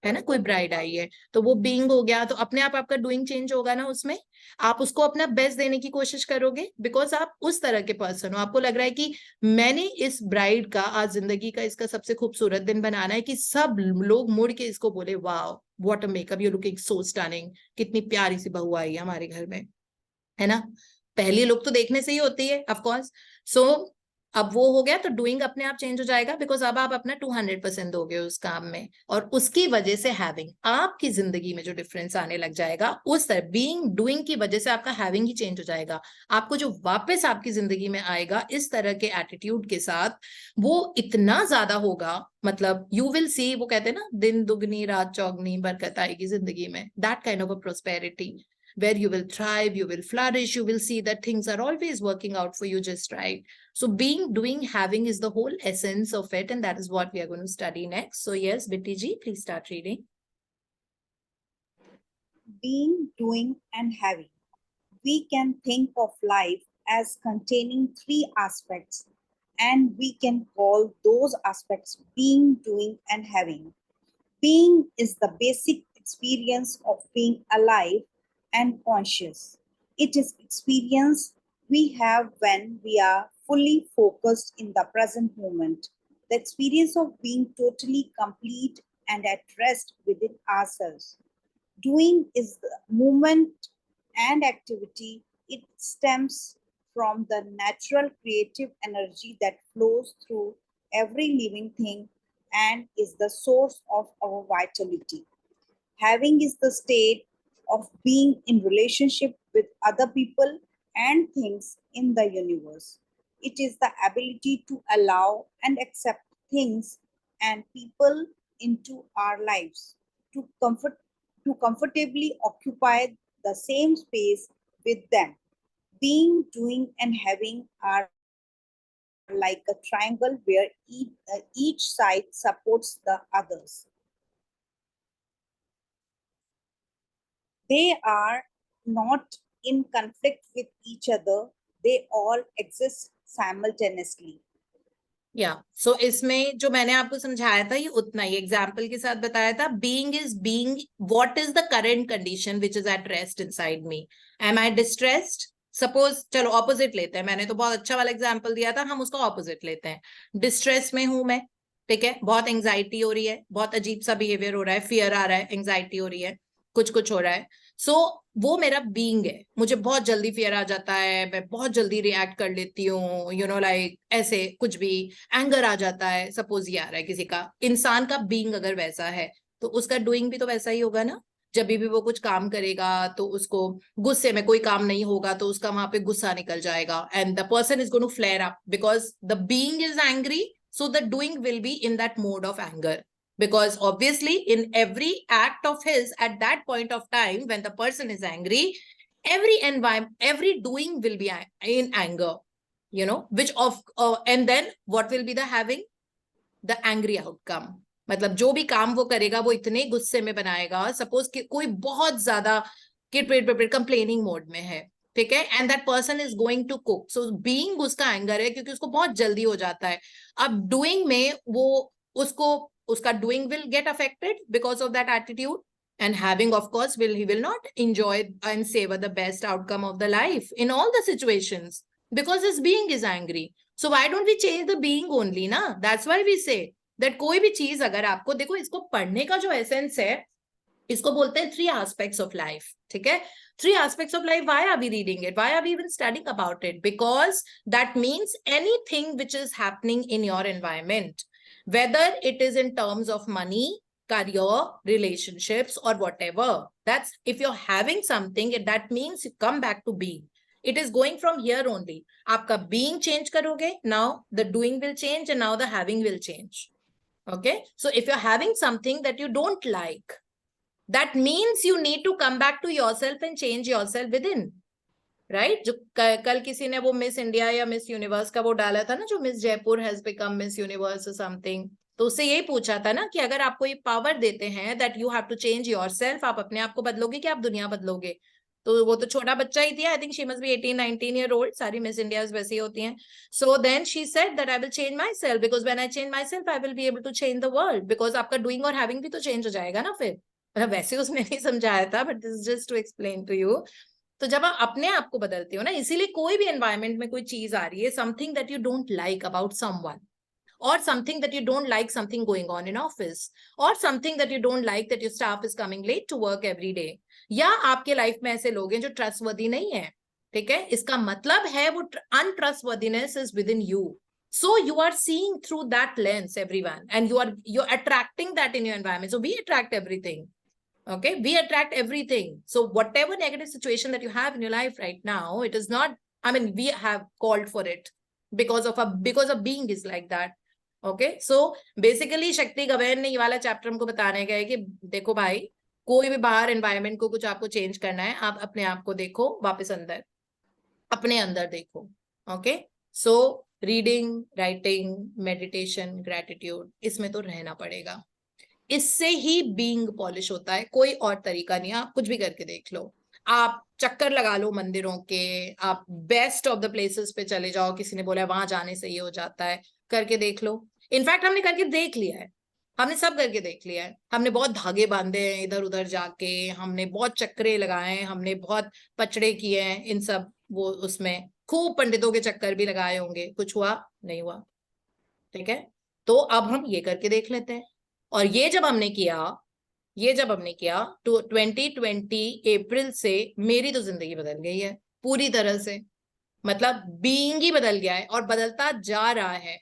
है ना, कोई ब्राइड आई है तो वो बीइंग हो गया, तो अपने आप आपका डूइंग चेंज होगा ना, उसमें आप उसको अपना बेस्ट देने की कोशिश करोगे, बिकॉज आप उस तरह के पर्सन हो, आपको लग रहा है कि मैंने इस ब्राइड का आज जिंदगी का इसका सबसे खूबसूरत दिन बनाना है कि सब लोग मुड़ के इसको बोले वाह what a makeup, you looking so stunning, कितनी प्यारी सी बहू आई है हमारे घर में, है ना। पहली लुक तो देखने से ही होती है ऑफ कोर्स। सो अब वो हो गया, तो डूइंग अपने आप चेंज हो जाएगा, बिकॉज अब आप अपना 200% दोगे उस काम में, और उसकी वजह से हैविंग, आपकी जिंदगी में जो डिफरेंस आने लग जाएगा उस तरह बीइंग डूइंग की वजह से आपका हैविंग ही चेंज हो जाएगा। आपको जो वापस आपकी जिंदगी में आएगा इस तरह के एटीट्यूड के साथ, वो इतना ज्यादा होगा, मतलब यू विल सी, वो कहते हैं ना दिन दुगनी रात चौगनी बरकत आएगी जिंदगी में, that kind of a prosperity where you will thrive, you will flourish, you will see that things are always working out for you just right. So being, doing, having is the whole essence of it, and that is what we are going to study next. So yes, Bitti ji, please start reading. Being, doing, and having. We can think of life as containing three aspects, and we can call those aspects being, doing, and having. Being is the basic experience of being alive and conscious. It is experience we have when we are fully focused in the present moment. The experience of being totally complete and at rest within ourselves. Doing is the movement and activity. It stems from the natural creative energy that flows through every living thing and is the source of our vitality. Having is the state of being in relationship with other people and things in the universe. It is the ability to allow and accept things and people into our lives, to comfortably occupy the same space with them. Being, doing, and having are like a triangle where each side supports the others. They are not in conflict with each other. They all exist simultaneously. So इसमें जो मैंने आपको समझाया था ये उतना ही example के साथ बताया था. Being is being, what is the current condition which is at rest inside me. Am I distressed? Suppose चलो ऑपोजिट लेते हैं, मैंने तो बहुत अच्छा वाला एग्जाम्पल दिया था, हम उसका ऑपोजिट लेते हैं. डिस्ट्रेस में हूं मैं, ठीक है, बहुत एंग्जाइटी हो रही है, बहुत अजीब सा बिहेवियर हो रहा है, फियर आ रहा है, एंग्जाइटी हो रही है, कुछ कुछ हो रहा है. सो वो मेरा बीइंग है. मुझे बहुत जल्दी फियर आ जाता है, मैं बहुत जल्दी रिएक्ट कर लेती हूँ, यू नो लाइक ऐसे कुछ भी, एंगर आ जाता है, सपोज ये आ रहा है किसी का. इंसान का बीइंग अगर वैसा है तो उसका डूइंग भी तो वैसा ही होगा ना. जब भी वो कुछ काम करेगा तो उसको गुस्से में, कोई काम नहीं होगा तो उसका वहां पे गुस्सा निकल जाएगा, and the person is going to flare up because the being is angry. So the doing will be in that mode of anger, because obviously in every act of his at that point of time when the person is angry, every environment, every doing will be in anger, you know, which of and then what will be the having? The angry outcome. मतलब जो भी काम वो करेगा वो इतने गुस्से में बनाएगा. सपोज कि कोई बहुत ज्यादा कंप्लेनिंग मोड में है, ठीक है, and that person is going to cook. So being उसका एंगर है क्योंकि उसको बहुत जल्दी हो जाता है. अब डूइंग में वो उसको उसका doing will get affected because of that attitude, and having of course he will not enjoy and savor the best outcome of the life in all the situations because his being is angry. So why don't we change the being only na? That's why we say that कोई भी चीज अगर आपको, देखो इसको पढ़ने का जो एसेंस है इसको बोलते हैं 3 aspects of life, ठीक है. 3 aspects of life. Why are we reading it? Why are we even studying about it? Because that means anything which is happening in your environment, whether it is in terms of money, career, relationships, or whatever, that's, if you're having something, that means you come back to being. It is going from here only. Aapka being change karoge, now the doing will change, and now the having will change. Okay, so if you're having something that you don't like, that means you need to come back to yourself and change yourself within, right? जो कल किसी ने वो miss India या miss universe का वो डाला था ना, जो miss Jaipur has become miss universe और समथिंग, तो उससे यही पूछा था ना कि अगर आपको ये पावर देते हैं that you have to change yourself, आप अपने आप को बदलोगे कि आप दुनिया बदलोगे? तो वो तो छोटा बच्चा ही थी, I think she must be 18-19 year old, सारी मिस इंडियाज वैसी होती हैं. So then she said that I will change my self, because when I change my self I will be able to change the world, because आपका doing और having भी तो change हो जाएगा ना फिर. मतलब वैसे उसने नहीं समझाया था, but this is just to explain to you. तो जब आप अपने आप को बदलते हो ना, इसीलिए कोई भी एनवायरनमेंट में कोई चीज आ रही है, something that you don't like about someone, or something that you don't like, something going on in office, or something that you don't like that your staff is coming late to work every day, या आपके life में ऐसे लोग हैं जो trustworthy नहीं है, ठीक है, इसका मतलब है वो untrustworthiness is within you. So you are seeing through that lens everyone, and you're attracting that in your environment. So we attract everything. Okay, we attract everything. So whatever negative situation that you have in your life right now, it is not, I mean, we have called for it because of being is like that. Okay, so basically शक्ति गवैन ने ये वाला chapter हमको बताने का है कि देखो भाई, कोई भी बाहर एनवायरनमेंट को कुछ आपको चेंज करना है, आप अपने आप को देखो, वापस अंदर, अपने अंदर देखो. Okay, so reading, writing, meditation, gratitude, इसमें तो रहना पड़ेगा. इससे ही बीइंग पॉलिश होता है, कोई और तरीका नहीं. आप कुछ भी करके देख लो, आप चक्कर लगा लो मंदिरों के, आप बेस्ट ऑफ द प्लेसेस पे चले जाओ, किसी ने बोला वहां जाने से ये हो जाता है, करके देख लो. इनफैक्ट हमने करके देख लिया है, हमने सब करके देख लिया है. हमने बहुत धागे बांधे हैं इधर उधर जाके, हमने बहुत चक्करे लगाए हैं, हमने बहुत पचड़े किए हैं, इन सब वो उसमें खूब पंडितों के चक्कर भी लगाए होंगे, कुछ हुआ नहीं हुआ. ठीक है, तो अब हम ये करके देख लेते हैं. और ये जब हमने किया तो 2020 अप्रैल से मेरी तो जिंदगी बदल गई है पूरी तरह से. मतलब बीइंग ही बदल गया है और बदलता जा रहा है.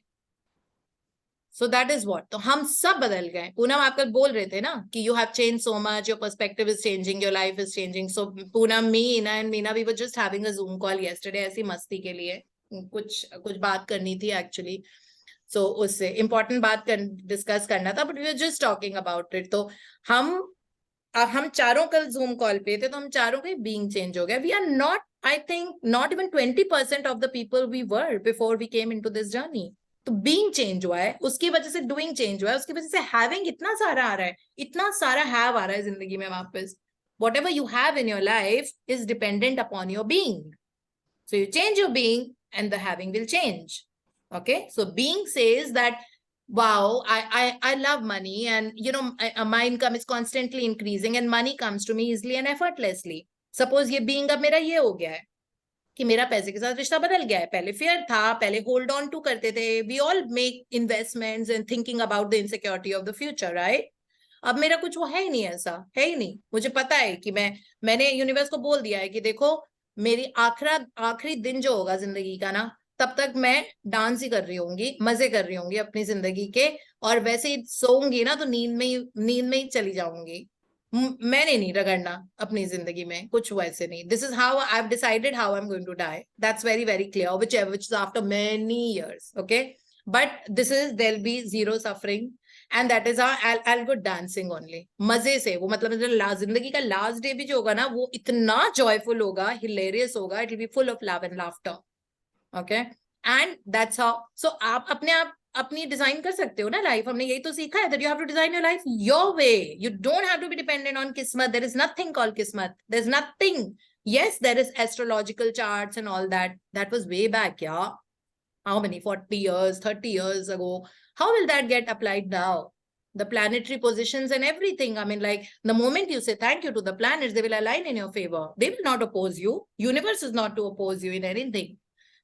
So that is what. तो हम सब बदल गए. पूनम आप कल बोल रहे थे ना कि you have change so much, your perspective is changing, your life is changing. So Poonam, Meena we were just having a Zoom call yesterday, ऐसी मस्ती के लिए, कुछ बात करनी थी एक्चुअली. सो उससे इम्पोर्टेंट बात डिस्कस करना था, but we are just talking about it. तो हम चारों कल जूम कॉल पे थे, तो हम चारों का बीइंग चेंज हो गया. We are not, I think not even 20% of the people we were before we came into this journey. तो बीइंग चेंज हुआ है, उसकी वजह से डूइंग चेंज हुआ है, उसकी वजह से हैविंग इतना सारा आ रहा है, इतना सारा हैव आ रहा है जिंदगी में वापस. whatever you have in your life is dependent upon your being. So you change your being and the having will change. Okay, so being says that, wow, I love money, and you know, my income is constantly increasing and money comes to me easily and effortlessly. Suppose ये being अब मेरा ये हो गया है कि मेरा पैसे के साथ रिश्ता बदल गया है. पहले फेयर था, पहले होल्ड ऑन टू करते थे, we all make investments and thinking about the insecurity of the future, right. अब मेरा कुछ वो है ही नहीं, ऐसा है ही नहीं. मुझे पता है कि मैंने यूनिवर्स को बोल दिया है कि देखो, मेरी आखिरी दिन जो होगा जिंदगी का ना, तब तक मैं डांस ही कर रही होंगी, मजे कर रही होंगी अपनी जिंदगी के, और वैसे ही सोऊंगी ना तो नींद में ही चली जाऊंगी. मैंने नहीं रगड़ना अपनी जिंदगी में, कुछ वैसे नहीं. This is how I have decided how I am going to die. That's very very clear, which is after many years. Okay, but this is, there'll be zero suffering, and that is how I'll go dancing only, मजे से. वो मतलब जिंदगी का last day भी जो होगा ना, वो इतना जॉयफुल होगा, हिलेरियस होगा, it will be full of love and laughter. Okay, and that's how. So आप अपनी डिजाइन कर सकते हो ना लाइफ. हमने यही तो सीखा है, that you have to design your life your way. You don't have to be dependent on kismat. There is nothing called kismat. There's nothing. Yes, there is astrological charts and all that. That was way back, yeah. How many 40 years, 30 years ago? How will that get applied now? The planetary positions and everything. I mean, like, the moment you say thank you to the planets, they will align in your favor. They will not oppose you. Universe is not to oppose you in anything.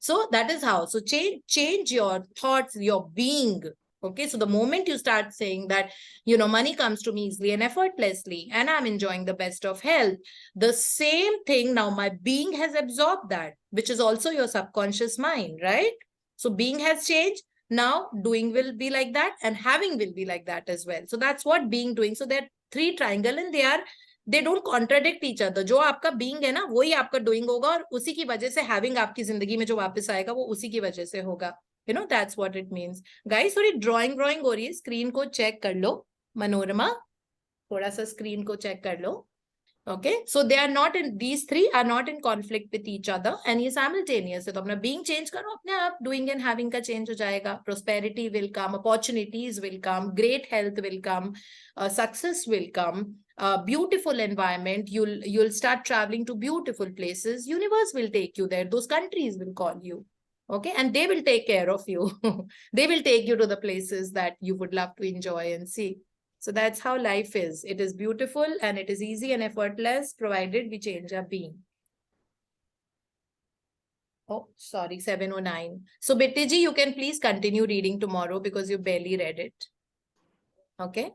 So that is how. So change your thoughts, your being. Okay, so the moment you start saying that, you know, money comes to me easily and effortlessly, and I'm enjoying the best of health, the same thing now my being has absorbed that, which is also your subconscious mind, right? So being has changed. Now doing will be like that, and having will be like that as well. So that's what being doing. So there are three triangles, and they don't contradict each other. जो आपका being है ना, वही आपका doing होगा, और उसी की वजह से having आपकी जिंदगी में जो वापस आएगा, वो उसी की वजह से होगा. You know, that's what it means. Guys, थोड़ी drawing हो रही है, स्क्रीन को चेक कर लो. मनोरमा, थोड़ा सा स्क्रीन को चेक कर लो. Okay, so these three are not in conflict with each other, and ये simultaneous है. तो अपना being change करो, अपने आप doing and having का change हो जाएगा. Prosperity will come, opportunities will come, great health will come, success will come, beautiful environment, you'll start traveling to beautiful places. Universe will take you there. Those countries will call you. Okay, and they will take care of you. They will take you to the places that you would love to enjoy and see. So that's how life is. It is beautiful and it is easy and effortless, provided we change our being. Oh, sorry, 7:09. So Bitty ji, you can please continue reading tomorrow because you barely read it. Okay.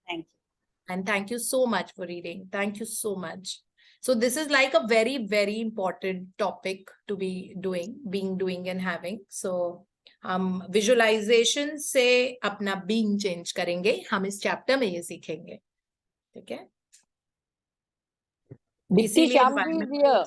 Thank you. And thank you so much for reading. Thank you so much. So this is like a very, very important topic to be doing and having. So हम visualization से अपना being change करेंगे. हम इस chapter में ये सीखेंगे. ठीक है? Dipti, इसीलिए Shyam ji is here.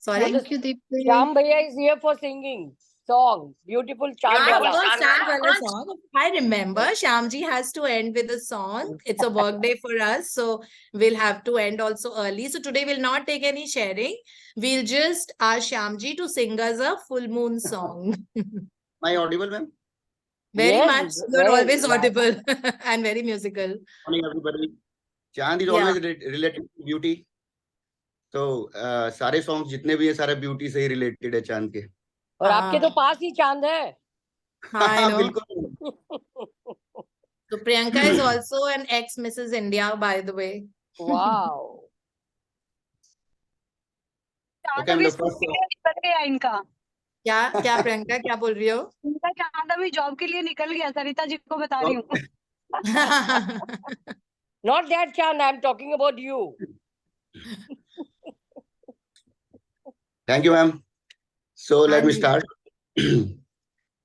Sorry? Thank you, Deepti. Shyam Bhaiya is here for singing song. Beautiful chant Yeah, of wala. course, chant wala song. I remember Shyamji has to end with a song. It's a work day for us, so we'll have to end also early. So today we'll not take any sharing. We'll just ask Shyamji to sing us a full moon song. Am I audible, ma'am? Very Yes, much. You're well, always yeah. audible and very musical. Morning, everybody. Chand is Yeah. always related to beauty. तो सारे songs जितने भी है सारे beauty से ही related है चांद के. और आपके तो पास ही चांद है. I know. बिल्कुल. So Priyanka is also an ex-Mrs. India, by the way. Wow. Okay, अभी the first स्कूल के लिए निकल गया इनका. क्या प्रियंका क्या बोल रही हो? इनका चांद अभी जॉब के लिए निकल गया. सरिता जी को बता रही हूँ. Not that Chand, I'm talking about you. Thank you, ma'am. So let me Anji. start.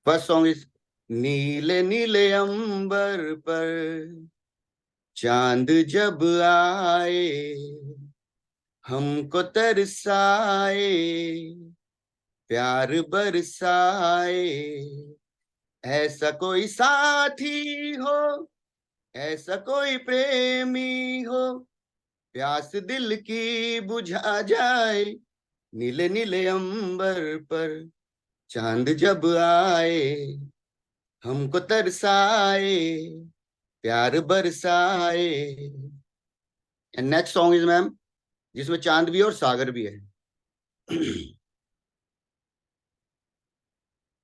First song is नीले नीले अंबर पर चांद जब आए हमको तरसाए प्यार बरसाए ऐसा कोई साथी हो ऐसा कोई प्रेमी हो प्यास दिल की बुझा जाए नीले नीले अंबर पर चांद जब आए हमको तरसाए प्यार बरसाए. And next song is ma'am जिसमें चांद भी है और सागर भी है.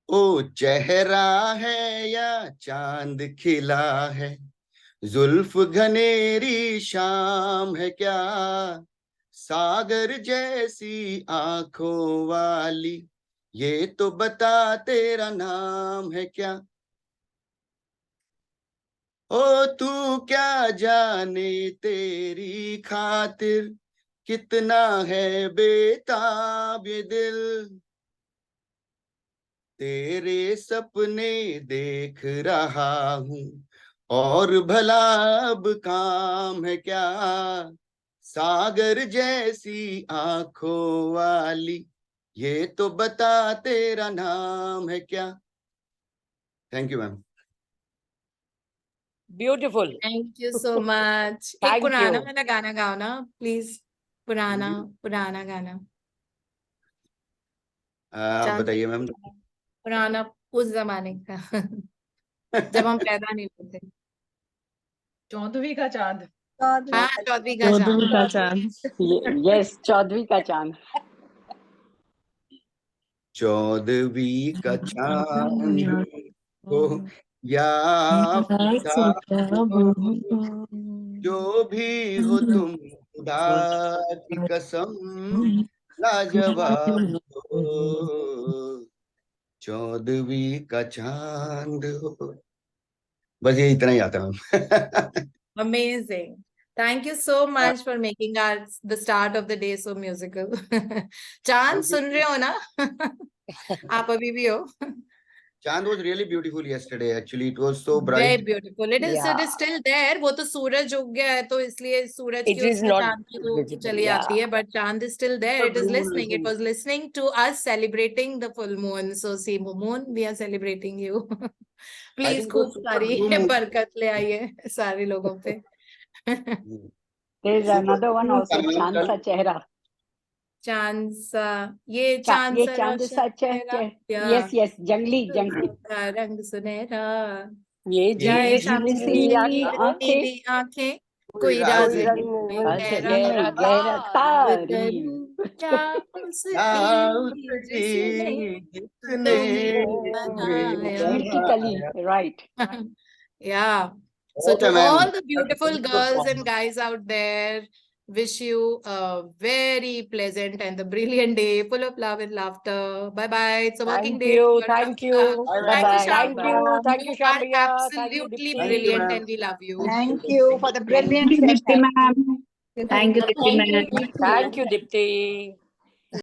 ओ चेहरा है या चांद खिला है जुल्फ घनेरी शाम है क्या सागर जैसी आंखों वाली ये तो बता तेरा नाम है क्या. ओ तू क्या जाने तेरी खातिर कितना है बेताब ये दिल तेरे सपने देख रहा हूँ और भला अब काम है क्या सागर जैसी आंखों वाली ये तो बता तेरा नाम है क्या. Thank you ma'am. Beautiful. Thank you so much. एक Thank पुराना you. वाला गाना गाओ ना, please. पुराना गाना. आप चांद बताइए मैम. पुराना उस जमाने का जब हम पैदा नहीं होते. चौदहवीं का चांद. हाँ, चौदहवीं का चांद. Yes, चौदहवीं का चांद. चौदहवीं का चांद हो या आफ्ताब हो जो भी हो तुम खुदा की कसम लाजवाब हो चौदहवीं का चांद हो. बस ये इतना ही आता है. Amazing. Thank you so much for making the start of the day so musical. चांद सुन रहे हो ना? आप अभी भी हो? Chand was really beautiful yesterday. Actually, it was so bright. Very beautiful. It is Yeah. still there. वो तो सूरज उग गया है तो इसलिए सूरज It की is उसकी not चांद की तो visible, चली yeah. आती है, but चांद is still there. It is Moon listening. It is- was listening to us celebrating the full moon. So see, moon, we are celebrating you. Please think खूब वो सारी super blue moon- बरकत ले आइए सारे लोगों पे. There is Super another one blue also. moon चांद कल- सा चेहरा. चांद सा ये चांद ये सा चांद रोशन सा चेहरा, Yes, yes. जंगली. का रंग सुनहरा, ये जाए झीली शाम सी सी नीली आंखें. नीली आंखें, कोई राज कोई है रंग में में गहरा गहरा गहरा तारी करूं क्या क्या उसकी जिसने उसकी जितने तुम्हें बनाया मीर की कली, right. Yeah. So Okay, to ma'am. all the beautiful That's a good girls song. and guys out there, wish you a very pleasant and the brilliant day full of love and laughter. Bye bye. It's a working Thank day. you, You're thank Shakti. you. Bye, Thank you, ma'am. Thank Shambha. you, thank you, You are Shambhaiya. Thank you, absolutely Deepti. Thank you, brilliant ma'am. and we love you. Thank you for the brilliant Thank you, Dipti session. ma'am. Thank you, Dipti Thank ma'am. you, Deepti.